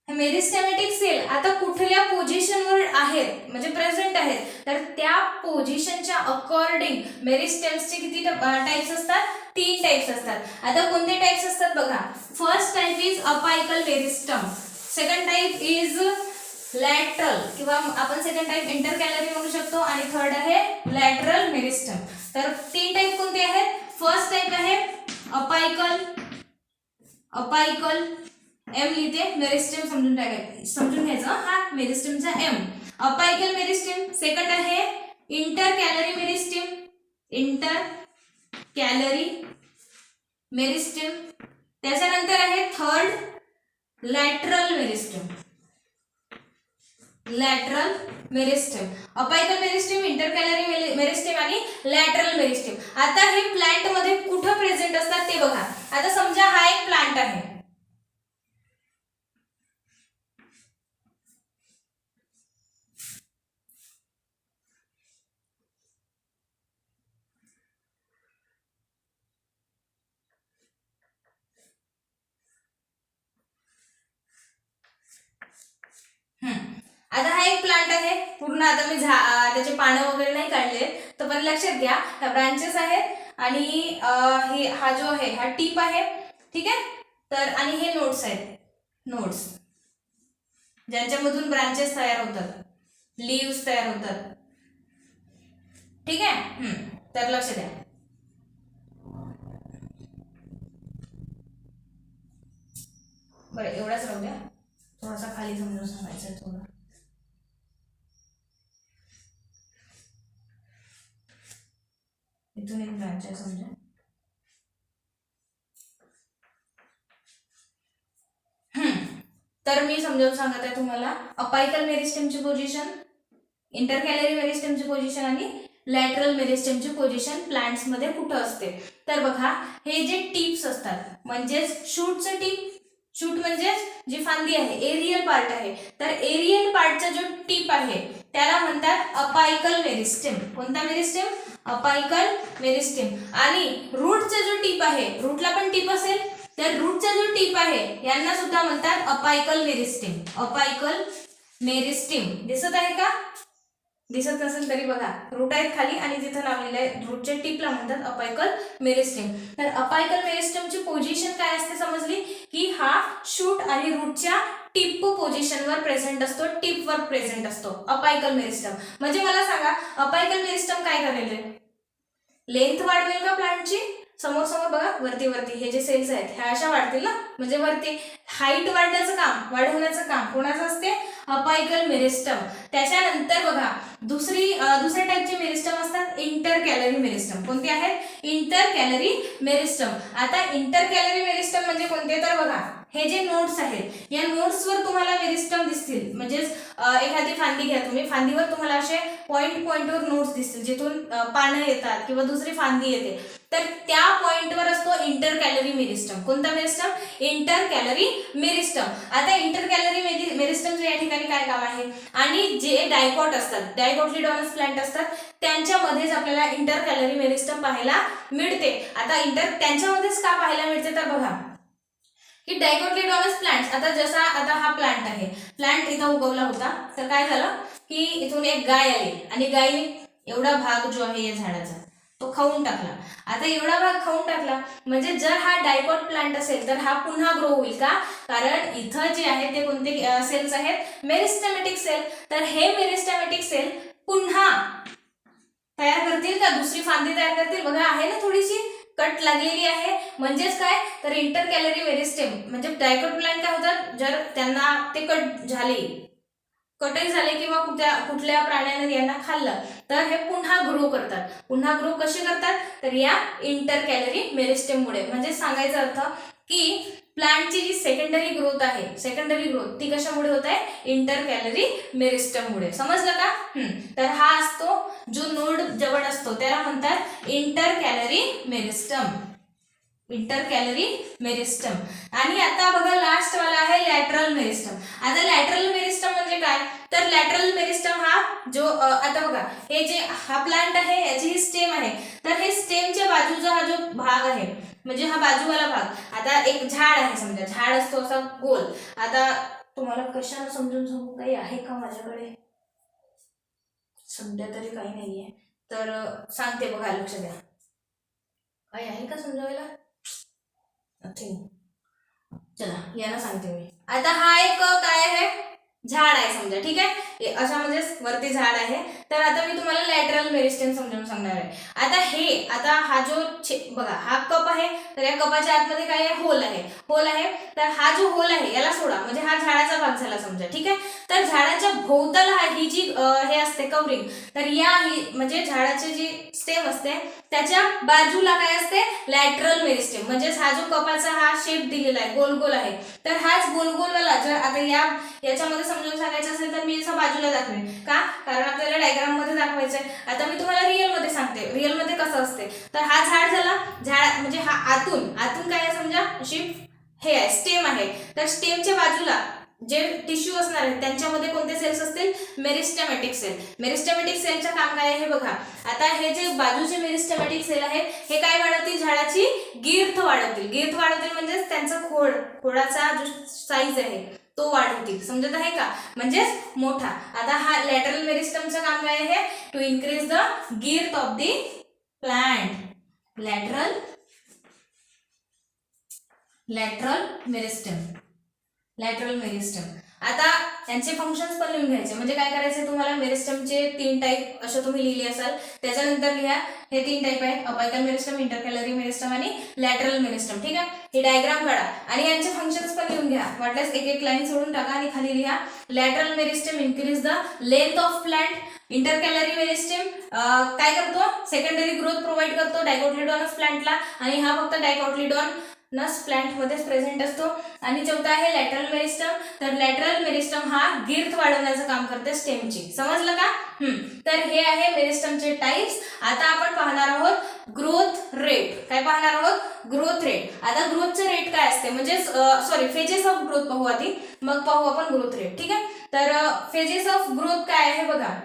S1: Meristematic cell आता कुठल्या पोझिशनवर आहेत म्हणजे प्रेझेंट आहेत तर त्या पोझिशनच्या अकॉर्डिंग मेरिस्टेम्सचे किती टाइप्स असतात? 3 टाइप्स असतात. आता कोणते टाइप्स असतात बघा. First type is apical meristem, second type is lateral किंवा आपण सेकंड टाइप इंटरकॅलरी म्हणू शकतो आणि थर्ड आहे लॅटरल मेरिस्टम. तर 3 टाइप कोणते आहेत? फर्स्ट टाइप आहे अपायकल एम लिहिते, मेरिस्टेम समजून घ्यायचं हा मेरिस्टेमचा एम. Apical meristem. सेकंड आहे इंटरकॅलरी मेरिस्टेम. त्याच्यानंतर आहे third lateral meristem. Apical meristem, intercalary meristem आणि लॅटरल मेरिस्टेम. आता हे प्लांट मध्ये कुठं प्रेझेंट असतात ते बघा. आता समजा हा एक प्लांट आहे, आता हा एक प्लांट आहे पूर्ण. आता मी त्याचे पानं वगैरे नाही काढले तर पण लक्षात घ्या ह्या ब्रांचेस आहेत आणि हा जो आहे हा टीप आहे, ठीक आहे. तर आणि हे नोड्स आहेत, नोड्स ज्यांच्यामधून ब्रांचेस तयार होतात, लीव्स तयार होतात, ठीक आहे. तर लक्ष द्या. बरं एवढाच राहू द्या, थोडासा खाली समजून सांगायचं थोडं. इथून एक ब्रांच आहे समजा, तर मी समजावून सांगत आहे तुम्हाला अपायकल मेरिस्टेमची पोझिशन, इंटरकॅलरी मेरिस्टेमची पोझिशन आणि लॅटरल मेरिस्टेमची पोझिशन प्लांट्स मध्ये कुठं असते. तर बघा हे जे टिप्स असतात म्हणजेच शूटचं टिप, शूट म्हणजे जी फांदी आहे, एरियल पार्ट आहे, तर एरियल पार्टचा जो टिप आहे त्याला म्हणतात अपायकल मेरिस्टेम. कोणता मेरिस्टेम? Apical meristem. आणि रूटचा जो टिप आहे, रूटला पण टिप असेल तर रूटचा जो टिप आहे यांना सुद्धा म्हणतात अपायकल मेरिस्टेम. अपायकल मेरिस्टेम दिसत आहे का? दिसत नसेल तरी बघा रूट आहेत खाली आणि तिथं लावलेलं आहे रूटच्या टिपला म्हणतात अपायकल मेरिस्टेम. तर अपायकल मेरिस्टेमची पोझिशन काय असते समजली की हा शूट आणि रूटच्या टिप पोझिशनवर प्रेझेंट असतो, टिपवर प्रेझेंट असतो अपायकल मेरिस्टेम. म्हणजे मला सांगा अपायकल मेरिस्टेम काय करेल? लेंथ वाढवेल का प्लांटची? समोर समोर बघा वरती वरती हे जे सेल्स आहेत ह्या अशा वाढतील ना, म्हणजे वरती हाईट वाढण्याचं काम, वाढवण्याचं काम कोणाचं असते? Apical meristem. त्याच्यानंतर बघा दुसऱ्या टाइपचे मेरिस्टम असतात इंटरकॅलरी मेरिस्टम. कोणते आहेत? इंटरकॅलरी मेरिस्टम. आता इंटरकॅलरी मेरिस्टम म्हणजे कोणते? तर बघा हे जे नोड्स आहेत या नोड्सवर तुम्हाला मेरिस्टम दिसतील. म्हणजेच एखादी फांदी घ्या तुम्ही, फांदीवर तुम्हाला असे पॉइंटवर नोड्स दिसतील जिथून पानं येतात किंवा दुसरी फांदी येते, तर त्या पॉइंटवर असतो इंटरकॅलरी मेरिस्टम. कोणता मेरिस्टम? इंटरकॅलरी मेरिस्टम. आता इंटरकॅलरी मेरिस्टमचं या ठिकाणी काय काम आहे? आणि जे डायकॉट असतात, डायकोटिलेडॉनस प्लांट असतात त्यांच्यामध्येच आपल्याला इंटरकॅलरी मेरिस्टम पाहायला मिळते. आता त्यांच्यामध्येच का पाहायला मिळते? तर बघा की डायकोटिलेडॉनस प्लांट, आता हा प्लांट आहे, प्लांट इथं उगवला होता, तर काय झालं की इथून एक गाय आली आणि गायीने एवढा भाग जो आहे या झाडाचा तो खाऊन टाकला. आता एवढा भाग खाऊन टाकला म्हणजे जर हा डायकॉट प्लांट असेल तर हा पुन्हा ग्रो होईल का? कारण इथं जे आहे ते कोणते सेल्स आहेत? मेरिस्टेमॅटिक सेल. तर हे मेरिस्टेमॅटिक सेल पुन्हा तयार करतील का? दुसरी फांदी तयार करतील. बघा आहे ना थोडीशी कट लागलेली आहे, म्हणजेच काय? तर इंटरकॅलरी मेरिस्टेम म्हणजे डायकॉट प्लांट काय होतात, जर त्यांना ते कटही झाले किंवा कुठल्या प्राण्याने यांना खाल्लं तर हे पुन्हा ग्रो करतात. पुन्हा ग्रो कसे करतात? तर या इंटरकॅलरी मेरिस्टेम मुळे. म्हणजे सांगायचा अर्थ की प्लांटची जी सेकंडरी ग्रोथ आहे, सेकंडरी ग्रोथ ती कशामुळे होत आहे? इंटरकॅलरी मेरिस्टममुळे. समजलं का? तर हा असतो जो नोड जवळ असतो त्याला म्हणतात इंटरकॅलरी मेरिस्टम. इंटरकॅलरी मेरिस्टम. आणि आता बघा लास्ट वाला आहे लॅटरल मेरिस्टम. आता लॅटरल मेरिस्टम म्हणजे काय? तर लॅटरल मेरिस्टम हा जो आता बघा हे जे हा प्लांट आहे याची ही स्टेम आहे, तर हे स्टेमच्या बाजूचा हा जो भाग आहे म्हणजे हा बाजूवाला भाग. आता एक झाड आहे समजा, झाड असतो असा गोल. आता तुम्हाला कशाला समजून सांगू, काही आहे का माझ्याकडे? सध्या तरी काही नाहीये, तर सांगते बघा, लक्ष द्या. काही आहे का समजावायला? चला याला सांगते मी. आता हा एक काय आहे? झाड आहे समजा, ठीक आहे, अशा म्हणजे वरती झाड आहे. तर आता मी तुम्हाला लॅटरल मेरिस्टम समजावून सांगणार आहे. आता हा जो बघा हा कप आहे, तर या कपाच्या आतमध्ये काय आहे? होल आहे. होल आहे, तर हा जो होल आहे याला सोडा, म्हणजे हा झाडाचा भाग झाला समजा, ठीक आहे. तर झाडाच्या भोवताल ही जी हे असते कवरिंग, तर या ही म्हणजे झाडाची जी स्टेम असते त्याच्या बाजूला काय असते? Lateral meristem. म्हणजे हा जो कपाचा हा शेप दिलेला आहे, गोल गोल आहे, तर हाच गोल गोलवाला जर आता याच्यामध्ये समजून सांगायचं असेल तर मी असा बाजूला दाखवेन का? कारण आपल्याला डायग्राम मध्ये दाखवायचं आहे. आता मी तुम्हाला रिअल मध्ये सांगते, रिअल मध्ये कसं असते. तर हा झाड झाला, झाड म्हणजे हा आतून काय आहे समजा, अशी हे आहे स्टेम आहे. तर स्टेमच्या बाजूला जे टिश्यू असणार आहेत त्यांच्यामध्ये कोणते सेल्स असतील? मेरिस्टेमॅटिक सेल. मेरिस्टेमॅटिक सेलचं काम काय आहे हे बघा. आता हे जे बाजूचे मेरिस्टेमॅटिक सेल आहेत हे काय वाढवतील? झाडाची गिर्थ वाढवतील. गिर्थ वाढवतील म्हणजे त्यांचा खोडाचा जो साईज आहे तो वाढवतील. समजत आहे का? म्हणजेच मोठा. आता हा लॅटरल मेरिस्टमचं काम काय आहे? To increase the girth of the plant. Lateral meristem. आता यांचे फंक्शन्स पण लिहून घ्यायचे. म्हणजे काय करायचे तुम्हाला? मेरिस्टमचे 3 टाईप असं तुम्ही लिहिले असाल, त्याच्यानंतर लिहा हे 3 टाईप आहेत: अपायकल मेरिस्टम, इंटरकॅलरी मेरिस्टम आणि लॅटरल मेरिस्टम. ठीक आहे, हे डायग्राम काढा आणि यांचे फंक्शन्स पण लिहून घ्या. वाटल्यास एक एक लाईन सोडून टाका आणि खाली लिहा lateral meristem increase the length of plant. Intercalary meristem काय करतो? सेकंडरी ग्रोथ प्रोव्हाइड करतो डायकोटिलेडॉनस प्लांटला, आणि हा फक्त डायकोटिलेडॉनस प्लांट मध्येच प्रेझेंट असतो. आणि चौथा आहे लॅटरल मेरिस्टम. तर लॅटरल मेरिस्टम हा गिर्थ वाढवण्याचं काम करते स्टेमची. समजलं का? तर हे आहे मेरिस्टमचे टाइप्स. आता आपण पाहणार आहोत ग्रोथ रेट. काय पाहणार आहोत? Growth rate. आता ग्रोथचं रेट काय असते म्हणजे फेजेस ऑफ ग्रोथ पाहू आधी, मग पाहू आपण ग्रोथ रेट. ठीक आहे, तर फेजेस ऑफ ग्रोथ काय आहे बघा.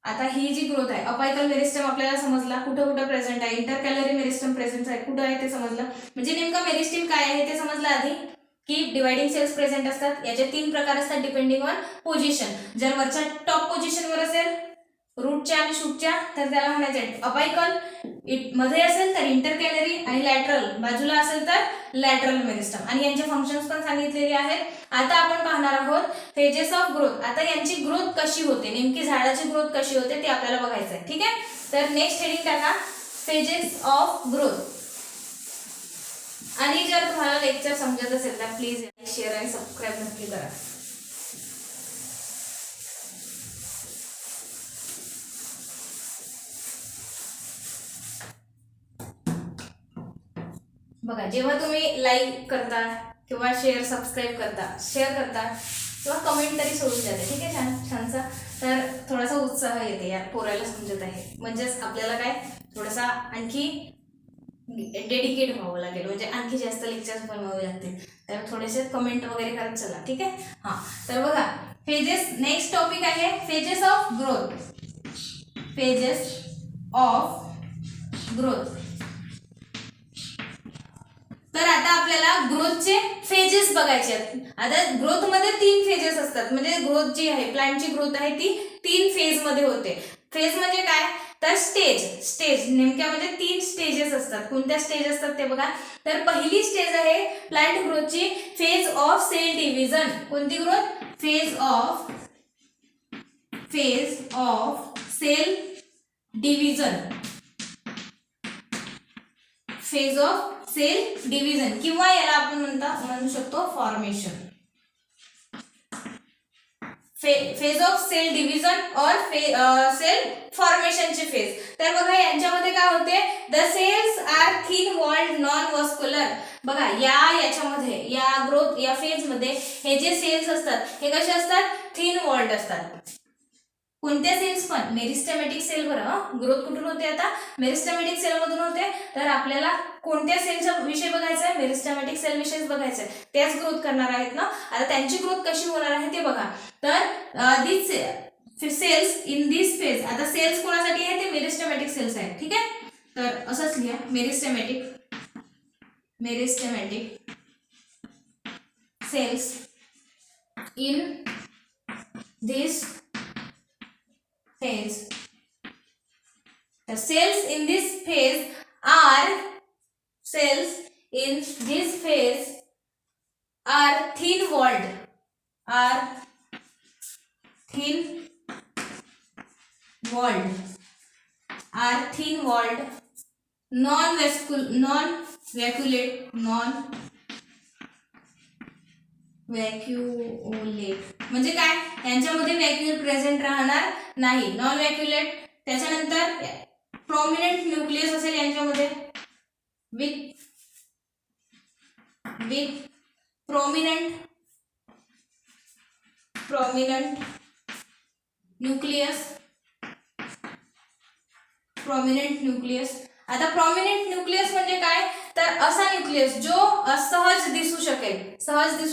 S1: आता ही जी ग्रोथ आहे, अपायकल मेरिस्टम आपल्याला समजला कुठं कुठं प्रेझेंट आहे, इंटरकॅलरी मेरिस्टम प्रेझेंट आहे कुठं आहे ते समजलं. म्हणजे नेमका मेरिस्टम काय आहे ते समजलं आधी, की डिवायडिंग सेल्स प्रेझेंट असतात. याचे 3 प्रकार असतात डिपेंडिंग ऑन पोझिशन. जर वरच्या टॉप पोझिशनवर असेल रूटच्या आणि शूटच्या तर त्याला म्हणायचं अपायकल, मध्ये असेल तर इंटरकॅलरी, आणि लॅटरल बाजूला असेल तर लॅटरल मेरिस्टम. आणि यांचे फंक्शन्स पण सांगितलेले आहेत. आता आपण पाहणार आहोत फेजेस ऑफ ग्रोथ. आता यांची ग्रोथ कशी होते, नेमकी झाडाची ग्रोथ कशी होते ते आपल्याला बघायचं आहे. ठीक आहे, तर नेक्स्ट हेडिंग टाका फेजेस ऑफ ग्रोथ. आणि जर तुम्हाला लेक्चर समजत असेल तर प्लीज शेअर आणि सबस्क्राईब नक्की करा. बघा, जेव्हा तुम्ही लाईक करता किंवा सबस्क्राईब करता, शेअर करता किंवा कमेंट तरी सोडून जाते, ठीक आहे, छानसा, तर थोडासा उत्साह येते, यार पोरायला समजत आहे. म्हणजेच आपल्याला काय थोडासा आणखी डेडिकेट व्हावं लागेल, म्हणजे आणखी जास्त लेक्चर्स बनवावे लागतील. तर थोडेसे कमेंट वगैरे करत चला. ठीक आहे, हां. तर बघा फेजेस, नेक्स्ट टॉपिक आहे phases of growth. Phases of growth. तर आता आपल्याला ग्रोथचे फेजेस बघायचे आहेत. आता ग्रोथ मध्ये 3 फेजेस असतात. म्हणजे ग्रोथ जी आहे, प्लांटची ग्रोथ आहे ती 3 फेज मध्ये होते. फेज म्हणजे काय? तर स्टेज नेमक्या म्हणजे 3 स्टेजेस असतात. कोणत्या स्टेज असतात ते बघा. तर पहिली स्टेज आहे प्लांट ग्रोथची फेज ऑफ सेल डिव्हिजन. कोणती ग्रोथ? Phase of cell division. Phase of cell division किंवा याला आपण म्हणू शकतो formation. Phase of cell division और सेल फॉर्मेशनचे फेज. तर बघा यांच्यामध्ये काय होते, the cells are thin walled non vascular. बघा याच्यामध्ये या ग्रोथ या फेज मध्ये हे जे सेल्स असतात हे कसे असतात, थिन वॉल्ड असतात. कोणत्या सेल्स पण, मेरिस्टेमॅटिक सेल. बरं, ग्रोथ कुठून होते, आता मेरिस्टेमॅटिक सेल मधून होते. तर आपल्याला कोणत्या सेलचा विषय बघायचा आहे, मेरिस्टेमॅटिक सेल विषयच बघायचा आहे. त्याच ग्रोथ करणार आहेत ना. आता त्यांची ग्रोथ कशी होणार आहे ते बघा. तर दिस सेल्स इन दिस फेज, आता सेल्स कोणासाठी आहे, ते मेरिस्टेमॅटिक सेल्स आहेत. ठीक आहे, तर असंच लिहा, meristematic cells in this phase. The cells in this phase are thin walled, non-vacuolate. म्हणजे काय, यांच्यामध्ये व्हॅक्यूल प्रेझेंट राहणार नाही, नॉन व्हॅक्युलेट. त्याच्यानंतर प्रॉमिनंट न्यूक्लियस असेल यांच्यामध्ये, विथ प्रॉमिनंट न्यूक्लियस. आता प्रॉमिनंट न्यूक्लियस म्हणजे काय, तर असा न्यूक्लियस जो सहज दिसू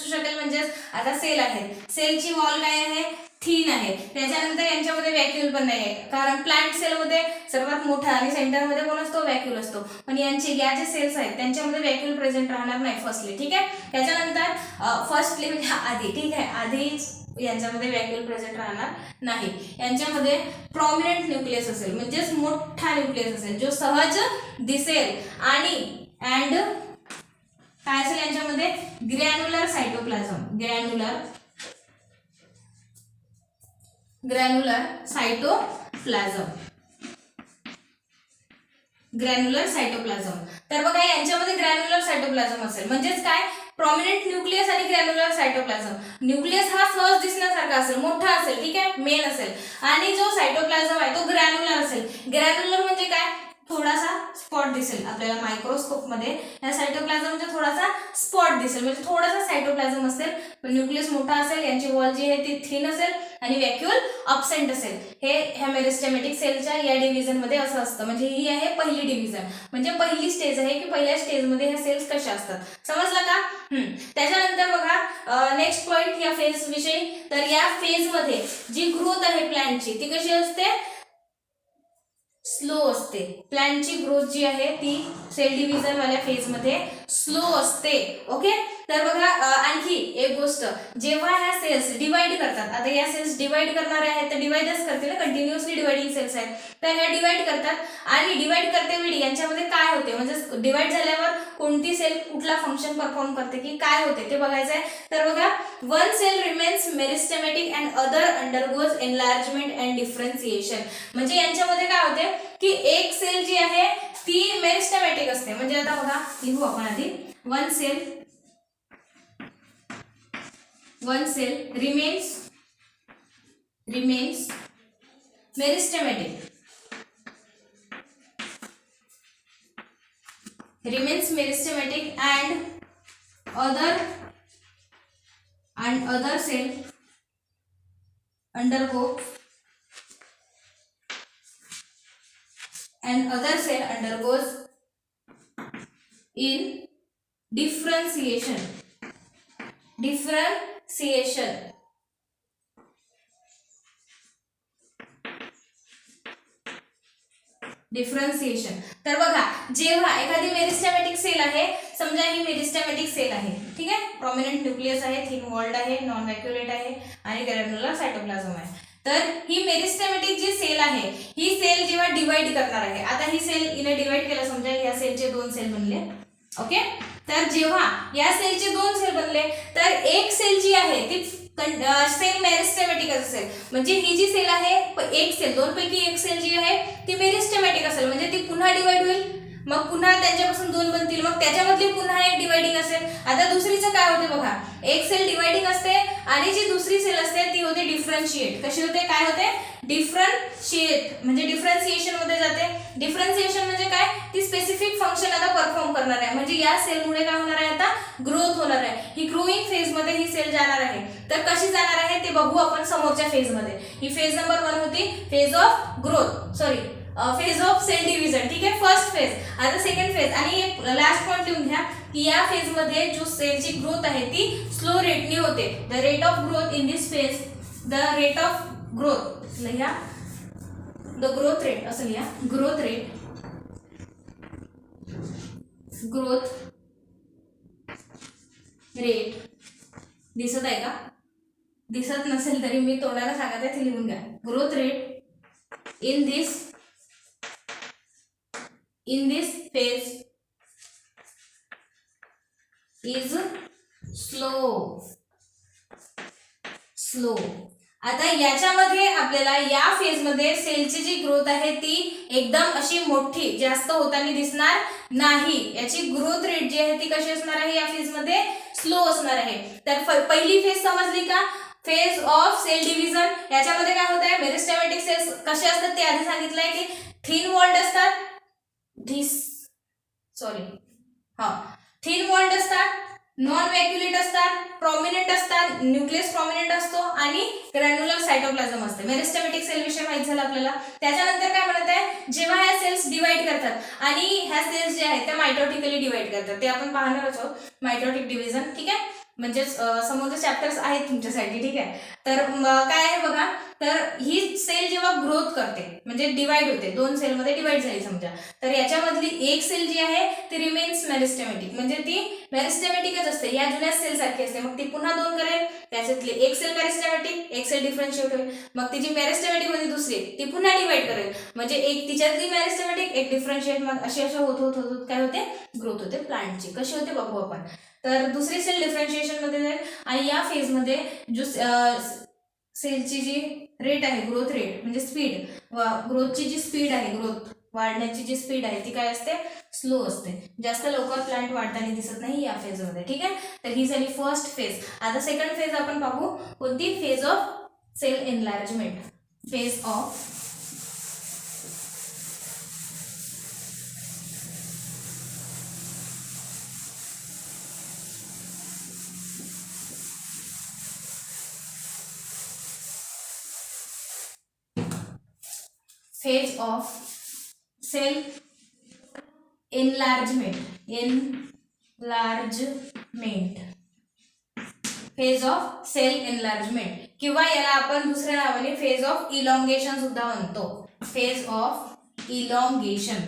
S1: शकेल म्हणजे आता सेल आहे, सेलची वॉल काय आहे, थिन आहे. त्याच्यानंतर यांच्यामध्ये व्हॅक्यूल पण नाही आहे, कारण प्लांट सेलमध्ये सर्वात मोठा आणि सेंटरमध्ये कोण असतो, व्हॅक्यूल असतो. पण या जे सेल्स आहेत त्यांच्यामध्ये व्हॅक्यूल प्रेझेंट राहणार नाही फर्स्टली. ठीक आहे, त्याच्यानंतर फर्स्टली म्हणजे आधी, ठीक आहे, आधी यांच्यामध्ये व्हॅक्यूल प्रेझेंट राहणार नाही. यांच्यामध्ये प्रॉमिनंट न्यूक्लियस असेल, म्हणजेच मोठा न्यूक्लियस असेल जो सहज दिसेल. आणि काय असेल यांच्यामध्ये, ग्रॅन्युलर सायटोप्लाझम, ग्रॅन्युलर सायटोप्लाझम. तर बघा यांच्यामध्ये ग्रॅन्युलर सायटोप्लाझम असेल, म्हणजेच काय, प्रॉमिनंट न्यूक्लियस आणि ग्रॅन्युलर सायटोप्लाझम. न्यूक्लियस हा सहज दिसण्यासारखा असेल, मोठा असेल, ठीक आहे, मेन असेल. आणि जो सायटोप्लाझम आहे तो ग्रॅन्युलर असेल. ग्रॅन्युलर म्हणजे काय, थोडासा स्पॉट दिसेल आपल्याला मायक्रोस्कोप मध्ये, या सायटोप्लाझमचा थोडासा स्पॉट दिसेल, म्हणजे थोडासा सायटोप्लाझम असेल. पण न्यूक्लियस मोठा असेल, यांची वॉल जी आहे ती थिन असेल आणि व्हॅक्यूल अब्सेंट असेल. हे ह्या मेरिस्टेमॅटिक सेलच्या या डिव्हिजन मध्ये असं असतं. म्हणजे ही आहे पहिली डिव्हिजन, म्हणजे पहिली स्टेज आहे की पहिल्या स्टेज मध्ये ह्या सेल्स कशा असतात. समजलं का. त्याच्यानंतर बघा नेक्स्ट पॉइंट या फेज विषयी. तर या फेज मध्ये जी ग्रोथ आहे प्लांटची ती कशी असते, स्लो असते. प्लांटची ग्रोथ जी आहे ती सेल डिव्हिजन वाल्या फेज मध्ये स्लो असते. ओके, तर बघा आणखी एक गोष्ट, जेव्हा ह्या सेल्स डिवाइड करतात, आता या सेल्स डिवाइड करणारे आहेत तर डिवाइडच करतील ना, कंटिन्युअसली डिवाइडिंग सेल्स आहेत. तर ह्या डिवाइड करतात आणि डिवाइड करते वेळी यांच्यामध्ये काय होते, म्हणजे डिवाइड झाल्यावर कोणती सेल कुठला फंक्शन परफॉर्म करते की काय होते ते बघायचं आहे. तर बघा, one cell remains meristematic and other undergoes enlargement and differentiation. म्हणजे यांच्यामध्ये काय होते की एक सेल जी आहे ती मेरिस्टेमॅटिक असते. म्हणजे आता बघा लिहू आपण आधी, one cell remains meristematic and other cell undergoes in differentiation. तर बघा, जेव्हा एखादी मेरिस्टेमॅटिक सेल आहे, समजा ही मेरिस्टेमॅटिक सेल आहे, ठीक आहे, प्रॉमिनंट न्यूक्लियस आहे, थिन वॉल्ड आहे, नॉन व्हॅक्युलेट आहे आणि ग्रॅन्युलर सायटोप्लाझम आहे. तर ही मेरिस्टेमॅटिक जी सेल आहे ही सेल जेव्हा डिवाइड करणार आहे, आता ही सेल हिने डिवाइड केलं, समजा या सेलचे 2 सेल बनले. ओके, तर जेव्हा या सेलचे 2 सेल बनले तर एक सेल जी आहे ती सेल मेरिस्टेमॅटिक असेल. म्हणजे ही जी सेल आहे, एक सेल, 2 पैकी एक सेल जी आहे ती मेरिस्टेमॅटिक असेल, म्हणजे ती पुन्हा डिवाइड होईल मग पुन्हा त्यांच्यापासून 2 बनतील, मग त्याच्यामधली पुन्हा एक डिवायडिंग असेल. आता दुसरीचं काय होते बघा, एक सेल डिवायडिंग असते आणि जी दुसरी सेल असते ती होते डिफरन्शिएट. कशी होते, काय होते, डिफरन्शिएट म्हणजे डिफरन्सिएशन मध्ये जाते. डिफरन्सिएशन म्हणजे काय, ती स्पेसिफिक फंक्शन आता परफॉर्म करणार आहे, म्हणजे या सेलमुळे काय होणार आहे, आता ग्रोथ होणार आहे. ही ग्रोइंग फेज मध्ये ही सेल जाणार आहे. तर कशी जाणार आहे ते बघू आपण समोरच्या फेज मध्ये. ही फेज नंबर 1 होती, phase of growth, sorry phase of cell division. ठीक आहे, फर्स्ट फेज. आता सेकंड फेज आणि एक लास्ट पॉइंट लिहून घ्या की या फेज मध्ये जो सेलची ग्रोथ आहे ती स्लो रेटने होते. The rate of growth in this phase, the rate of growth लिहा, द ग्रोथ रेट असं लिहा, ग्रोथ रेट, ग्रोथ रेट. दिसत आहे का, दिसत नसेल तरी मी तोंडाला सांगत आहे ते लिहून घ्या. Growth rate in this phase is slow. आता याच्यामध्ये आपल्याला या फेज मध्ये सेलची जी ग्रोथ आहे ती एकदम अशी मोठी जास्त होताना दिसणार नाही. याची ग्रोथ रेट जी आहे ती कशी असणार आहे, या फेज मध्ये स्लो असणार आहे. तर पहिली फेज समजली का, फेज ऑफ सेल डिव्हिजन. याच्यामध्ये काय होत आहे, मेरिस्टेमॅटिक सेल्स कसे असतात ते आधी सांगितलंय की थिन वॉल्ड असतात, थिन वॉल्ड असतात, नॉन व्हॅक्युलेट असतात, प्रॉमिनेंट असतात, न्यूक्लियस प्रॉमिनेंट असतो आणि ग्रॅन्युलर सायटोप्लाझम असते. मेरिस्टेमॅटिक सेल विषय माहित झाला आपल्याला. त्याच्यानंतर काय म्हणत आहे, जेव्हा ह्या सेल्स डिवाइड करतात आणि ह्या सेल्स जे आहेत त्या मायटोटिकली डिवाइड करतात, ते आपण पाहणारच आहोत, मायटोटिक डिव्हिजन. ठीक आहे, म्हणजे समोरचे चॅप्टर्स आहेत तुमच्यासाठी. ठीक आहे, तर काय आहे बघा, तर ही सेल जेव्हा ग्रोथ करते म्हणजे डिवाइड होते, 2 सेलमध्ये डिवाइड झाली समजा, तर याच्यामधली एक सेल जी आहे ती रिमेन्स मेरिस्टेमॅटिक, म्हणजे ती मेरिस्टेमॅटिकच असते, या जुन्या सेल सारखी असते. मग ती पुन्हा 2 करेल, त्याच्यातली एक सेल मेरिस्टेमॅटिक, एक सेल डिफरन्शिएट होईल. मग ती जी मेरिस्टेमॅटिक होती दुसरी, ती पुन्हा डिवाइड करेल, म्हणजे एक तिच्यातली मेरिस्टेमॅटिक, एक डिफरन्शिएट. मग असे होत होत होत काय होते, ग्रोथ होते प्लांटची. कशी होते बघू आपण. तर दुसरी सेल डिफरन्शिएशन मध्ये जाईल आणि या फेज मध्ये जो सेलची जी रेट आहे, ग्रोथ रेट म्हणजे स्पीड, ग्रोथची जी स्पीड आहे, ग्रोथ वाढण्याची जी स्पीड आहे ती काय असते, स्लो असते. जास्त लवकर प्लांट वाढताना दिसत नाही या फेज मध्ये. ठीक आहे, तर ही झाली फर्स्ट फेज. आता सेकंड फेज आपण पाहू, कोणती, phase of cell enlargement. Phase of phase of cell enlargement, phase of cell enlargement, किंवा याला आपण दुसऱ्या नावाने फेज ऑफ इलॉंगेशन सुद्धा म्हणतो. Phase of elongation,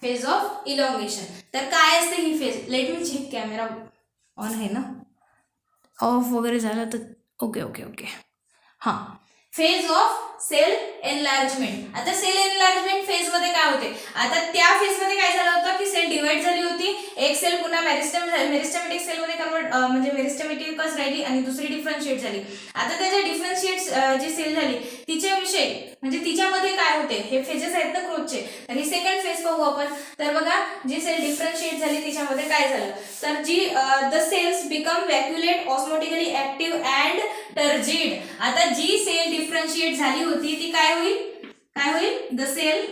S1: phase of elongation. तर काय असते ही phase, let me check, camera on आहे ना, ऑफ वगैरे झालं तर ओके ओके ओके. हां, फेज ऑफ सेल एनलार्जमेंट. आता सेल एनलार्जमेंट फेज मध्ये काय होते, आता त्या फेज मध्ये काय झालं होतं की सेल डिवाइड झाली होती, एक सेल पुन्हा मेरिस्टेमॅटिक सेल मध्ये कन्वर्ट म्हणजे मेरिस्टेमॅटिकच राहिली आणि दुसरी डिफरन्शिएट झाली. आता त्याच्या डिफरन्शिएट जी सेल झाली तिच्याविषयी म्हणजे तिच्यामध्ये काय होते, हे फेजेस आहेत ना ग्रोथचे. तर ही सेकंड फेज पाहू आपण. तर बघा, जी सेल डिफरन्शिएट झाली तिच्यामध्ये काय झालं, तर जी the cells become vacuolate, osmotically active and turgid. आता जी सेल डिफरन्शिएट झाली होती ती काय होईल, the cell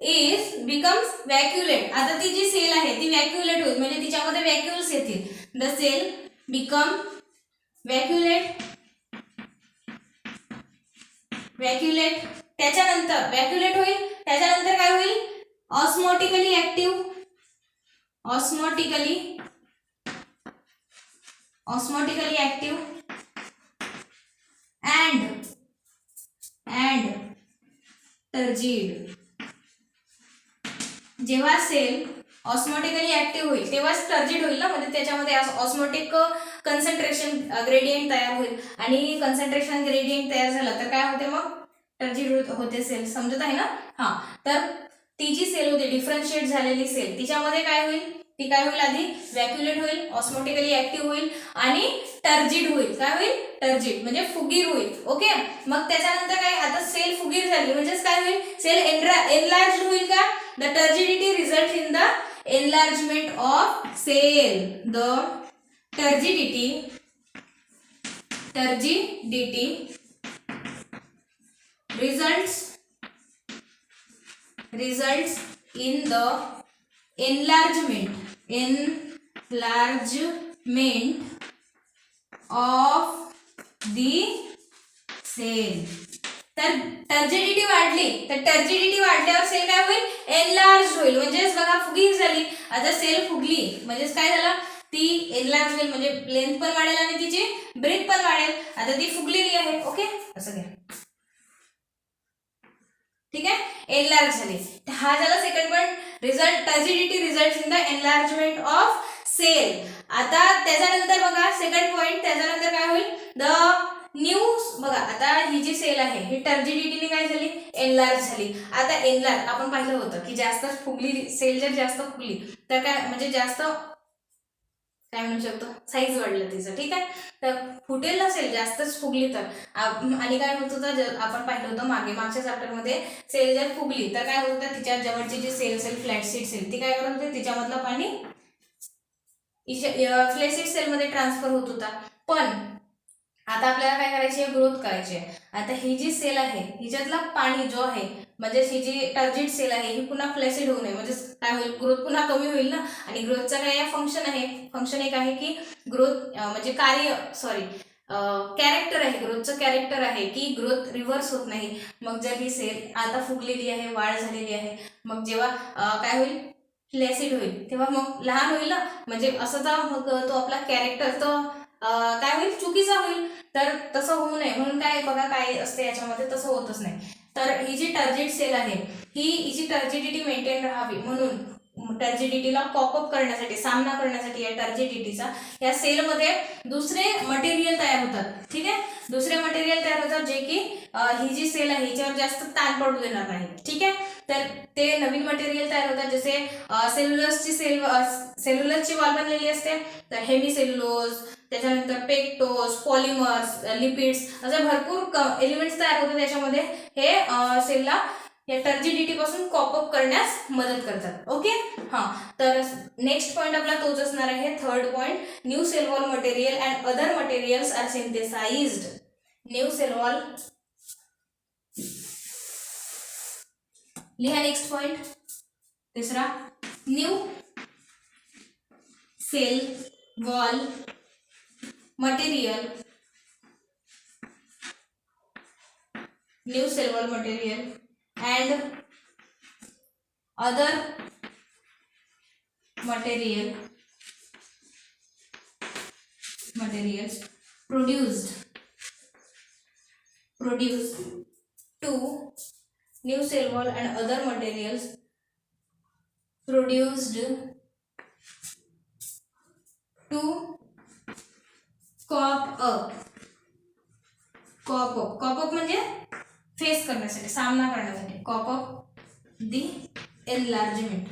S1: is becomes vacuolate. आता ती जी सेल आहे ती व्हॅक्युलेट होईल, म्हणजे तिच्यामध्ये व्हॅक्युल्स येतील. द सेल बिकम व्हॅक्युलेट, त्याच्यानंतर व्हॅक्युलेट होईल, त्याच्यानंतर काय होईल, osmotically active, osmotically active and turgid. जेव्हा सेल ऑस्मोटिकली ऍक्टिव्ह होईल तेव्हाच टर्जिड होईल ना, म्हणजे त्याच्यामध्ये ऑस्मोटिक कन्सन्ट्रेशन ग्रेडियंट तयार होईल आणि कन्सन्ट्रेशन ग्रेडियंट तयार झालं तर काय होते, मग टर्जिड होते सेल. समजत आहे ना. हां, तर ती जी सेल होती डिफरन्शिएट झालेली सेल, तिच्यामध्ये काय होईल, ती काय होईल, आधी व्हॅक्युलेट होईल, ऑस्मोटिकली ऍक्टिव्ह होईल आणि टर्जिड होईल. काय होईल, टर्जिड म्हणजे फुगीर होईल. ओके, मग त्याच्यानंतर काय, आता सेल फुगीर झाली म्हणजेच काय होईल, सेल एनलार्ज होईल का, the turgidity result in the enlargement of cell. The turgidity results in the enlargement of the cell. तर टर्जिडिटी वाढली, तर टर्जिडिटी वाढल्यावर सेल काय होईल, एनलार्ज होईल म्हणजेच बघा फुगीर झाली. आता सेल फुगली म्हणजेच काय झालं, ती एनलार्ज होईल म्हणजे लेंथ पण वाढेल आणि तिची ब्रेथ पण वाढेल. आता ती फुगलेली आहे. ओके, असं घ्या. ठीक आहे, एनलार्ज झाली. हा झाला second point, result turgidity result in the enlargement of cell. आता त्याच्यानंतर बघा सेकंड पॉइंट, त्याच्यानंतर काय होईल, द न्यू, बघा आता ही जी सेल आहे ही टर्जिडिटीने काय झाली, एनलार्ज झाली. आता एनलार्ज आपण पाहिलं होतं की जास्त फुगली सेल जर जास्त फुगली तर काय म्हणजे जास्त काय म्हणू शकतो, साईज वाढलं तिचं. ठीक आहे, तर फुटेल नसेल जास्तच फुगली तर. आणि काय होत होतं, आपण पाहिलं होतं मागच्या चॅप्टरमध्ये, सेल जर फुगली तर काय होत होतं, तिच्या जवळची जी सेल असेल फ्लॅट सीट सेल ती काय करत होती, तिच्यामधलं पाणी फ्लॅट सीट सेलमध्ये ट्रान्सफर होत होता. पण आता आपल्याला काय करायची आहे, ग्रोथ करायची आहे. आता ही जी सेल आहे हिच्यातला पाणी जो आहे म्हणजे ही जी टर्जिड सेल आहे ही पुन्हा फ्लॅसिड होऊ नये म्हणजे काय होईल, ग्रोथ पुन्हा कमी होईल ना. आणि ग्रोथचा काय फंक्शन आहे, फंक्शन एक आहे की ग्रोथ म्हणजे कॅरेक्टर आहे, ग्रोथचं कॅरेक्टर आहे की ग्रोथ रिव्हर्स होत नाही. मग जर ही सेल आता फुगलेली आहे, वाढ झालेली आहे, मग जेव्हा काय होईल, फ्लॅसिड होईल तेव्हा मग लहान होईल ना. म्हणजे असं तर मग तो आपला कॅरेक्टर तो काय होईल, चुकीचा होईल. तर तसं होऊ नये म्हणून काय बघा काय असते याच्यामध्ये, तसं होतच नाही. तर ही जी टर्जिड सेल आहे हिची टर्जिडिटी मेंटेन राहावी म्हणून टर्जिडिटीला कॉपअप करण्यासाठी, सामना करण्यासाठी या टर्जिडिटीचा या सेलमध्ये दुसरे मटेरियल तयार होतात. ठीक आहे, दुसरे मटेरियल तयार होतात जे की ही जी सेल आहे हिच्यावर जास्त ताण पडू देणार नाही. ठीक आहे, तर ते नवीन मटेरियल तयार होतात जसे सेल्युलोजची वॉल बनलेली असते तर हेमी सेल्युलोज, त्याच्यानंतर पेक्टोज, पॉलिमर्स, लिपिड्स असे भरपूर एलिमेंट्स तयार होतात त्याच्यामध्ये. हे सेलला या टर्जिडिटी पासून कॉपअप करण्यास मदत करतात. ओके, हां, तर नेक्स्ट पॉइंट आपला तोच असणार आहे, third point, new cell wall material and other materials are synthesised. New cell wall, लिहा नेक्स्ट पॉइंट तिसरा, new cell wall material, new cell wall material and other materials produced to new cell wall and other materials produced to cope up म्हणजे face करण्यासाठी, सामना करण्यासाठी. Cope up the enlargement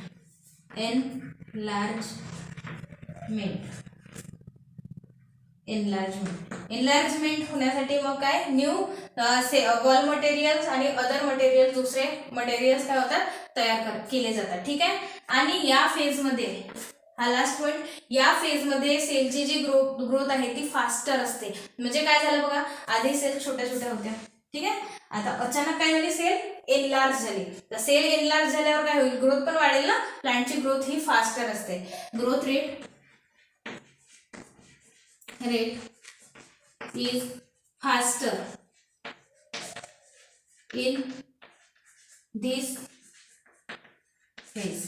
S1: होण्यासाठी मग काय, new wall materials आणि other material, दुसरे materials काय होतात, तयार केले जातात. ठीक आहे, आणि या फेजमध्ये हा लास्ट पॉइंट, या फेजमध्ये सेलची जी ग्रोथ आहे ती फास्टर असते. म्हणजे काय झालं बघा, आधी सेल छोट्या छोट्या होत्या. ठीक आहे, आता अचानक काय झाली, सेल एनलार्ज झाली. तर सेल एनलार्ज झाल्यावर काय होईल, ग्रोथ पण वाढेल ना. प्लांटची ग्रोथ ही फास्टर असते. Growth rate is faster in this phase.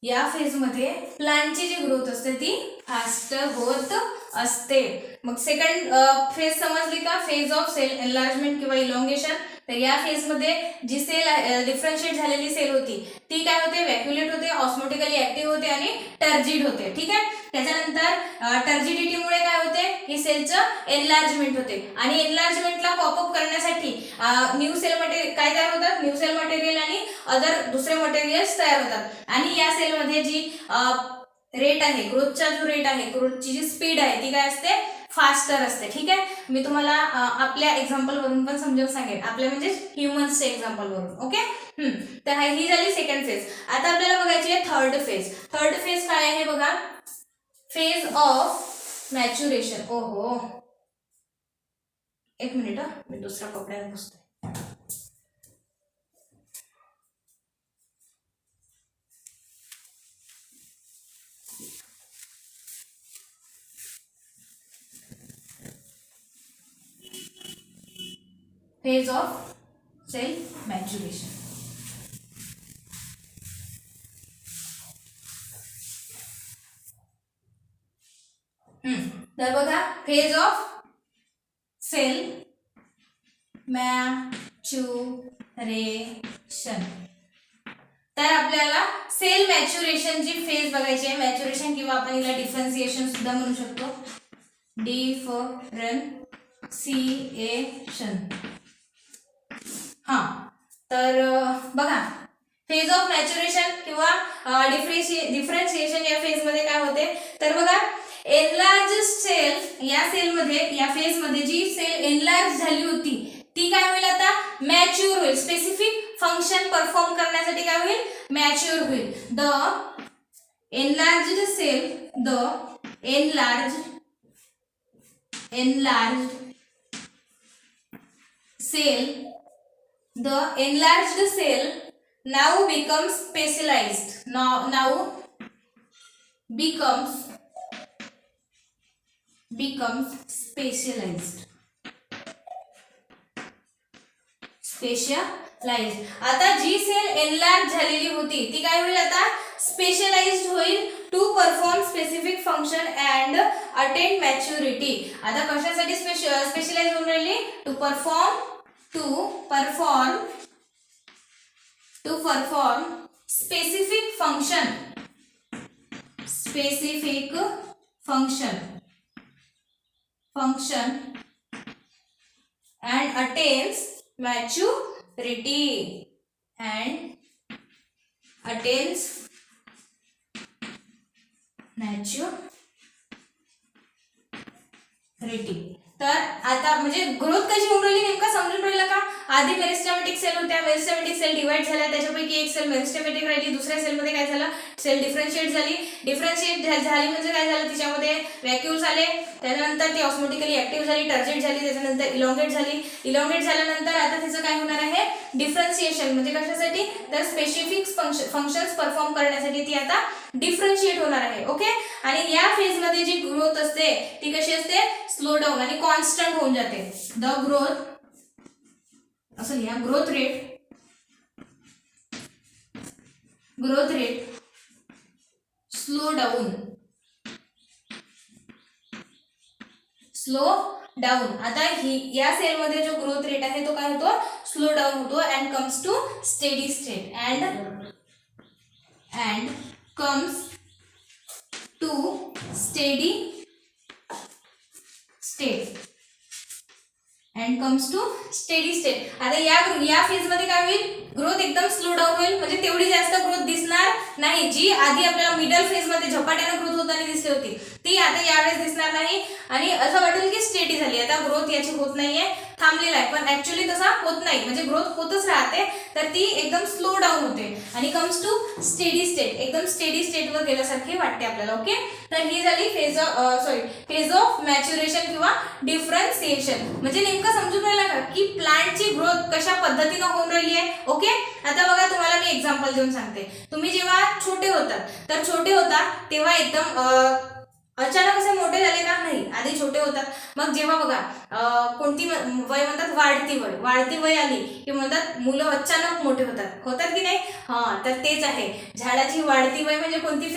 S1: या फेजमध्ये प्लांटची जी ग्रोथ असते ती फास्टर होत असते. मग सेकंड फेज समजली का, फेज ऑफ सेल एनलार्जमेंट किंवा इलॉंगेशन. तर या फेजमध्ये जी सेल डिफरन्शिएट झालेली सेल होती ती काय होते, व्हॅक्युलेट होते, ऑस्मोटिकली ऍक्टिव्ह होते आणि टर्जिड होते. ठीक आहे. त्याच्यानंतर टर्जिडिटीमुळे काय होते, ही सेलचं एनलार्जमेंट होते आणि एनलार्जमेंटला पॉपअप करण्यासाठी न्यू सेल मटेरियल काय तयार होतात, न्यू सेल मटेरियल आणि अदर दुसरे मटेरियल्स तयार होतात आणि या सेलमध्ये जी रेट आहे, ग्रोथचा जो रेट आहे, ग्रोथची जी स्पीड आहे ती काय असते, फास्टर असते. ठीक आहे. मी तुम्हाला आपल्या एक्झाम्पल वरून पण समजावून सांगेन, आपल्या म्हणजे ह्युमन्सच्या एक्झाम्पल वरून. ओके. तर ही झाली सेकंड फेज. आता आपल्याला बघायची आहे थर्ड फेज. थर्ड फेज काय आहे बघा, फेज ऑफ मॅच्युरेशन. ओहो, एक मिनिट, मी दुसऱ्या कपड्यात बसते. Phase of cell maturation. तर बघा, फेज ऑफ सेल मॅच्युरेशन. तर आपल्याला सेल मॅच्युरेशन ची फेज बघायची आहे. मॅच्युरेशन किंवा आपण हिला डिफरन्सिएशन सुद्धा म्हणू शकतो. डिफरन्सिएशन. तर बघा, फेज ऑफ मॅच्युरेशन किंवा डिफरन्सिएशन या फेज मध्ये काय होते, तर बघा, एनलार्ज सेल या सेलमध्ये, या फेज मध्ये जी सेल एनलार्ज झाली होती ती काय होईल, आता मॅच्युअर होईल. स्पेसिफिक फंक्शन परफॉर्म करण्यासाठी काय होईल, मॅच्युअर होईल. The enlarged cell, the enlarged cell, the enlarged cell now becomes specialized. Now becomes specialized. आता जी सेल एनलार्ज झालेली होती ती काय होईल, आता स्पेशलाइज्ड होईल to perform specific function and attain maturity. आता कशासाठी स्पेशलाइज होऊन राहिली, to perform specific function and attains maturity तर आता म्हणजे ग्रोथ कशी होऊन राहिली नेमका समजून राहिला का. आधी मेरिस्टेमॅटिक सेल होत्या, मेरिस्टेमॅटिक सेल डिवाइड झाल्या, त्याच्यापैकी एक सेल मेरिस्टेमॅटिक राहिली, दुसऱ्या सेलमध्ये काय झालं, सेल डिफरन्शिएट झाली. डिफरन्शिएट झाली म्हणजे काय झालं, तिच्यामध्ये व्हॅक्यूल्स आले, त्याच्यानंतर ती ऑस्मोटिकली ऍक्टिव्ह झाली, टर्जिड झाली, त्याच्यानंतर इलॉंगेट झाली. इलॉंगेट झाल्यानंतर आता तिचं काय होणार आहे, डिफरन्शिएशन. म्हणजे कशासाठी, तर स्पेसिफिक फंक्शन्स परफॉर्म करण्यासाठी ती आता डिफरन्शिएट होणार आहे. ओके. आणि या फेज मध्ये जी ग्रोथ असते ती कशी असते, स्लो डाऊन आणि कॉन्स्टंट होऊन जाते. द ग्रोथ असं लिहा, ग्रोथ रेट स्लो डाऊन. आता ही या सेल मध्ये जो ग्रोथ रेट आहे तो काय होतो, स्लो डाऊन होतो and comes to steady state and comes to steady state. आता या फेज मध्ये काय होईल, ग्रोथ एकदम स्लो डाऊन होईल. म्हणजे तेवढी जास्त ग्रोथ दिसणार नाही. जी आधी आपल्याला मिडल फेज मध्ये झपाट्याने ग्रोथ होताना दिसली होती ती आता यावेळेस दिसणार नाही आणि असं वाटेल की स्टेडी झाली. आता ग्रोथ याची होत नाहीये, थांबलेला आहे, पण ऍक्च्युअली तसा होत नाही. म्हणजे ग्रोथ होतच राहते, तर ती एकदम स्लो डाऊन होते आणि कम्स टू स्टेडी स्टेट. एकदम स्टेडी स्टेटवर गेल्यासारखी वाटते आपल्याला. ओके. तर ही झाली फेज ऑफ मॅच्युरेशन किंवा डिफरन्सिएशन. म्हणजे नेमकं समजून राहिला का की प्लांटची ग्रोथ कशा पद्धतीने होऊन राहिली आहे. ओके. आता बघा, तुम्हाला मी एक्झाम्पल देऊन सांगते. तुम्ही जेव्हा छोटे होता तेव्हा एकदम अचानक असे मोठे झाले का, नाही, आधी छोटे होतात. मग जेव्हा बघा कोणती वय म्हणतात, वाढती वय आली की म्हणतात मुलं अचानक मोठे होतात की नाही. तर तेच आहे, झाडाची वाढती वय म्हणजे कोणती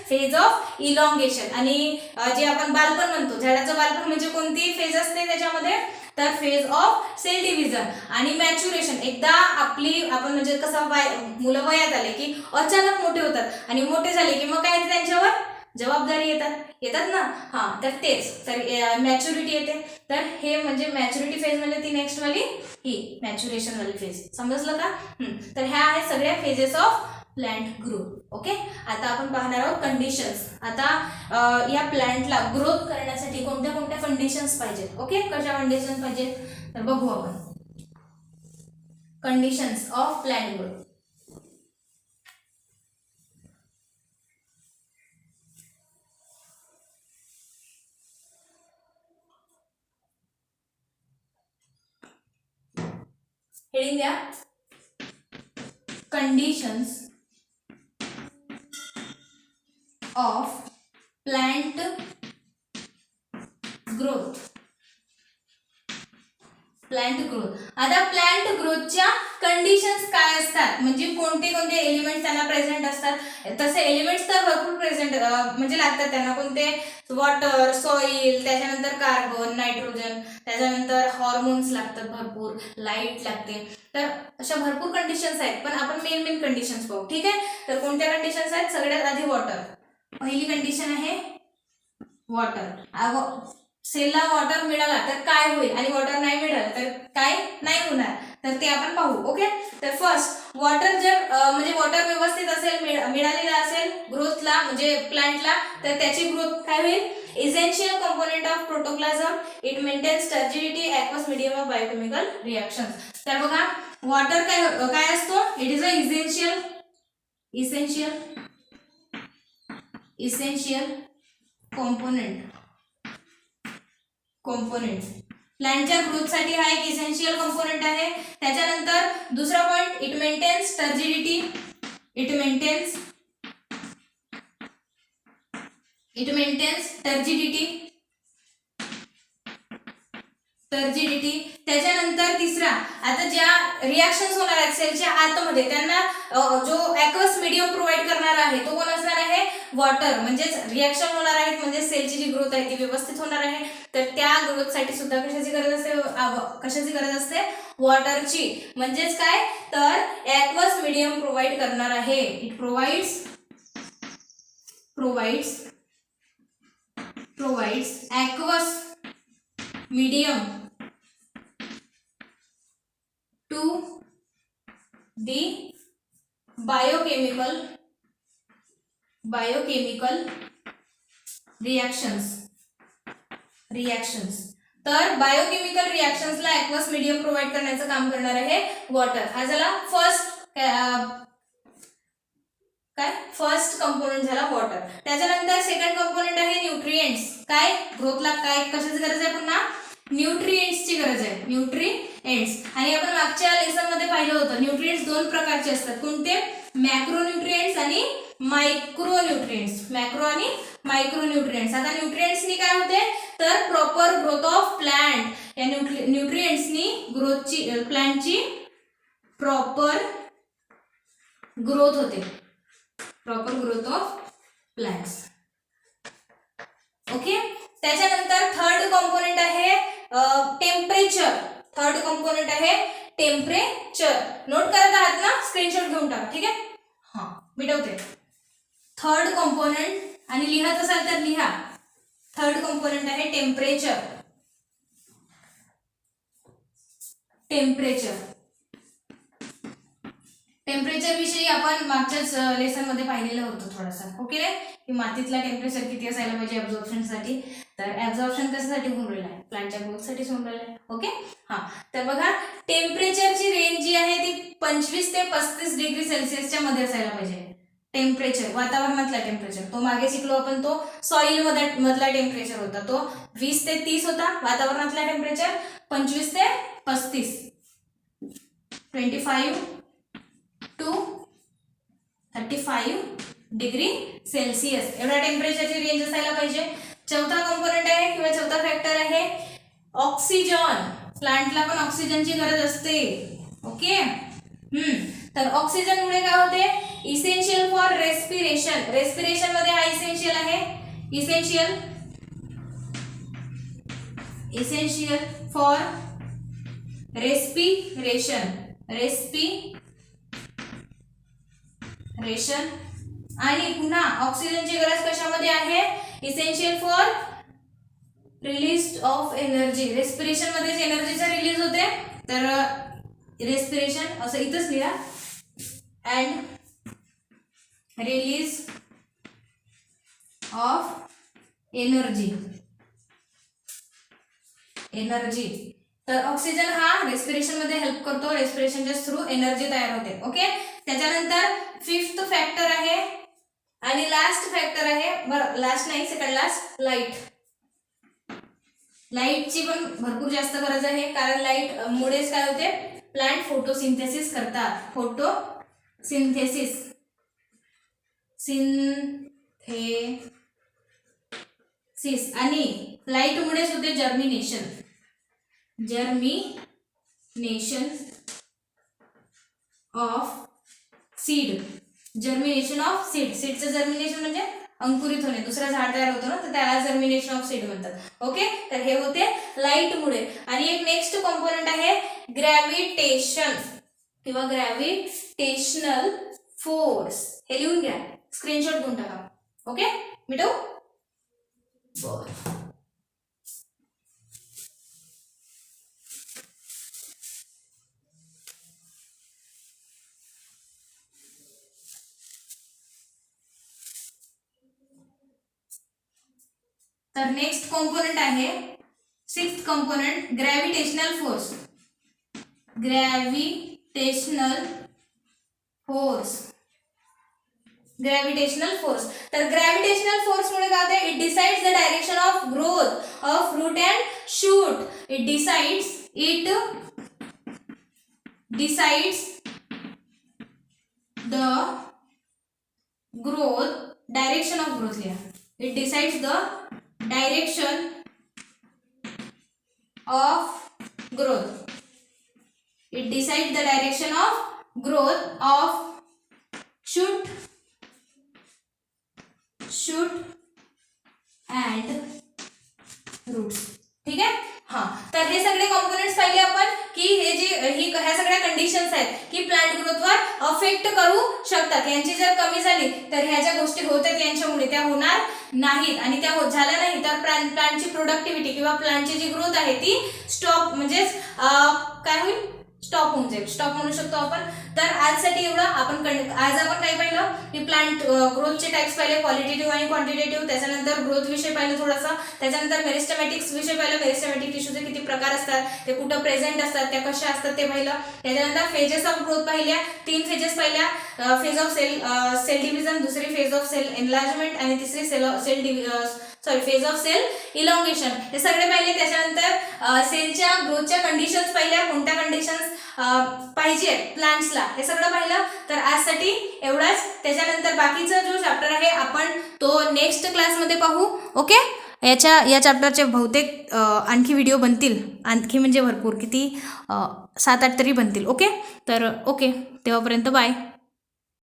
S1: फेज ऑफ इलॉंगेशन. आणि जे आपण बालपण म्हणतो, झाडाचं बालपण म्हणजे कोणती फेज असते त्याच्यामध्ये, तर फेज ऑफ सेल डिव्हिजन आणि मॅच्युरेशन. एकदा आपण म्हणजे कसं मुलं वयात आले की अचानक मोठे होतात आणि मोठे झाले की मग काय त्यांच्यावर जबाबदारी येतात ना. तर तेच तर मॅच्युरिटी येते. तर हे म्हणजे मॅच्युरिटी फेज म्हणजे ती नेक्स्ट वाली ही मॅच्युरेशन वाली फेज. समजलं का? तर ह्या आहेत सगळ्या phases of plant growth. Okay, आता आपण पाहणार आहोत कंडिशन्स. आता या प्लांटला ग्रोथ करण्यासाठी कोणत्या कोणत्या कंडिशन्स पाहिजेत. ओके, कशा कंडिशन्स पाहिजेत तर बघू आपण. Conditions of plant growth. Heading द्या, conditions of plant growth. Plant growth. आता प्लांट ग्रोथच्या कंडिशन्स काय असतात म्हणजे कोणते कोणते एलिमेंट्स त्यांना प्रेझेंट असतात. तसे एलिमेंट्स तर भरपूर प्रेझेंट म्हणजे लागतात त्यांना. कोणते? वॉटर, सॉइल, त्याच्यानंतर कार्बन, नायट्रोजन, त्याच्यानंतर हॉर्मोन्स लागतात भरपूर, लाईट लागते. तर अशा भरपूर कंडिशन्स आहेत पण आपण मेन कंडिशन्स पाहू. ठीक आहे, तर कोणत्या कंडिशन्स आहेत? सगळ्यात आधी वॉटर. पहिली कंडिशन आहे वॉटर. सेलला वॉटर मिळाला तर काय होईल आणि वॉटर नाही मिळालं तर काय नाही होणार, तर ते आपण पाहू. ओके, तर फर्स्ट वॉटर जर म्हणजे वॉटर व्यवस्थित असेल, मिळालेला असेल ग्रोथला म्हणजे प्लांटला, तर त्याची ग्रोथ काय होईल? Essential component of protoplasm. It maintains turgidity, aqueous medium of biochemical reactions. तर बघा वॉटर काय असतो? It is a essential component. प्लांटच्या ग्रोथसाठी हा एक इसेन्शियल कंपोनेंट आहे. त्याच्यानंतर दुसरा पॉइंट, इट मेंटेन्स टर्जिडिटी. त्याच्यानंतर तिसरा, आता ज्या रिॲक्शन्स होणार आहेत सेलच्या आतमध्ये त्यांना जो ॲक्वस मीडियम प्रोव्हाइड करणार आहे तो कोण असणार आहे? वॉटर. म्हणजेच रिॲक्शन होणार आहेत म्हणजे सेलची जी ग्रोथ आहे ती व्यवस्थित होणार आहे. तर त्या ग्रोथसाठी सुद्धा कशाची गरज असते? वॉटरची. म्हणजेच काय तर ॲक्वस मीडियम प्रोव्हाइड करणार आहे. It provides aqueous medium to the biochemical reactions. तर बायोकेमिकल रिएक्शन्सला ॲक्वस मीडियम प्रोव्हाइड करण्याचं काम करणार आहे वॉटर. हा झाला फर्स्ट कंपोनेंट झाला वॉटर. त्याच्यानंतर सेकंड कंपोनेंट आहे न्यूट्रिएंट्स. काय ग्रोथला काय कशाची गरज आहे? पुन्हा न्यूट्रिएंट्सची गरज आहे. न्यूट्रिएंट्स. आणि आपण मागच्या लेसन मध्ये पाहिलं होतं न्यूट्रिएंट्स दोन प्रकारचे असतात. कोणते? मॅक्रोन्यूट्रिएंट्स आणि मायक्रोन्यूट्रिएंट्स. आता न्यूट्रिएंट्सनी काय होते तर प्रॉपर ग्रोथ ऑफ प्लांट. या न्यूट्रिएंट्सनी प्लांटची प्रॉपर ग्रोथ होते. Proper growth of plants. Okay, त्याच्यानंतर थर्ड कंपोनेंट आहे टेम्परेचर. नोट करत आहात ना? स्क्रीनशॉट घेऊन टाका. ठीक आहे, मिटवते. थर्ड कंपोनेंट आणि लिहत असाल तर लिहा. थर्ड कंपोनेंट आहे टेम्परेचर. टेम्परेचर विषयी आपण मागच्याच लेसन मध्ये पाहिलेलं होतं थोडासा. ओके, की मातीतला टेम्परेचर किती असायला पाहिजे ॲब्झॉर्प्शनसाठी. तर ॲब्झॉर्प्शन कशासाठी होऊन राहिलं आहे? प्लांटच्या ग्रोथसाठी होऊन राहिलं आहे. ओके, तर बघा टेम्परेचरची रेंज जी आहे ती 25 ते 35 डिग्री सेल्सिअसच्या मध्ये असायला पाहिजे. टेम्परेचर वातावरणातला टेम्परेचर तो मागे शिकलो आपण. तो सॉइल मधला टेम्परेचर होता तो 20 ते 30 होता. वातावरणातला टेम्परेचर 25 ते 35. 25 to 35 डिग्री सेल्सिअस एवढा टेम्परेचरची रेंज असायला पाहिजे. चौथा कंपोनेंट आहे किंवा चौथा फॅक्टर आहे ऑक्सिजन. प्लांटला पण ऑक्सिजनची गरज असते. ओके, तर ऑक्सिजनमुळे काय होते? Essential for respiration. रेस्पिरेशन मध्ये हा इसेन्शियल आहे. essential for respiration आणि पुन्हा ऑक्सिजनची गरज कशामध्ये आहे, essential for release of energy, respiration मध्येच एनर्जीचा रिलीज होते, तर रेस्पिरेशन असं इथंच लिहा, अँड रिलीज ऑफ एनर्जी, तर ऑक्सिजन हा रेस्पिरेशन मध्ये हेल्प करतो, रेस्पिरेशनच्या थ्रू एनर्जी तयार होते. ओके, त्याच्यानंतर फिफ्थ फॅक्टर आहे आणि लास्ट फॅक्टर आहे, बरं लास्ट नाही सेकंड लास्ट, लाईटची पण भरपूर जास्त गरज आहे, कारण लाईट मुळेच काय होते, प्लांट फोटोसिंथेसिस करतात, सिंथेसिस आणि लाईट मुळेच होते जर्मिनेशन ऑफ सीड, सीडचं जर्मिनेशन म्हणजे अंकुरित होणे, दुसरा झाड तयार होतो ना, तर त्याला जर्मिनेशन ऑफ सीड म्हणतात. ओके, तर हे होते लाईट मुळे. आणि एक नेक्स्ट कॉम्पोनंट आहे ग्रॅव्हिटेशन किंवा ग्रॅव्हिटेशनल फोर्स, हे लिहून घ्या, स्क्रीनशॉट घेऊन टाका. ओके मिठू, बरं. तर नेक्स्ट कॉम्पोनंट आहे सिक्स्थ कॉम्पोनंट, ग्रॅव्हिटेशनल फोर्स. तर ग्रॅव्हिटेशनल फोर्स मुळे काय होते, it decides the direction of growth of root and shoot, it decides the growth, direction of growth लिहा, it decides the direction of growth, it decides the direction of growth of shoot and roots. ठीक आहे, हा. तर हे सगळे components पाहिले आपण की हे जे ह्या सगळ्या कंडिशन्स आहेत की प्लांट ग्रोथवर अफेक्ट करू शकतात. यांची जर कमी झाली तर ह्या ज्या गोष्टी होत आहेत यांच्यामुळे त्या होणार नाहीत, आणि त्या झाल्या नाही तर प्लांटची प्रोडक्टिव्हिटी किंवा प्लांटची जी ग्रोथ आहे ती स्टॉप, म्हणजेच काय होईल, स्टॉप होऊन जाईल, स्टॉप म्हणू शकतो आपण. तर आजसाठी एवढं. आज आपण काय पाहिलं की प्लांट ग्रोथचे टाइप्स पाहिले, क्वालिटेटिव्ह आणि क्वांटिटेटिव्ह, त्याच्यानंतर ग्रोथ विषय पाहिलं थोडासा, त्याच्यानंतर मेरिस्टेमॅटिक्स विषय पाहिलं, मेरिस्टेमॅटिक टिश्यूचे किती प्रकार असतात, ते कुठं प्रेझेंट असतात, त्या कशा असतात ते पाहिलं. त्याच्यानंतर फेजेस ऑफ ग्रोथ पाहिल्या, 3 फेजेस पाहिल्या, फेज ऑफ सेल डिव्हिजन, दुसरी फेज ऑफ सेल एनलार्जमेंट आणि तिसरी फेज ऑफ सेल इलॉंगेशन, हे सगळे पाहिले. त्याच्यानंतर सेलच्या ग्रोथच्या कंडिशन्स पाहिल्या, कोणत्या कंडिशन्स पाहिजे प्लांट्सला, हे सगळं पाहिलं. तर आजसाठी एवढाच. त्याच्यानंतर बाकीचा जो चॅप्टर आहे आपण तो नेक्स्ट क्लासमध्ये पाहू. ओके, या चॅप्टरचे बहुतेक आणखी व्हिडिओ बनतील, आणखी म्हणजे भरपूर, किती 7-8 तरी बनतील. ओके, तर ओके, तेव्हापर्यंत बाय.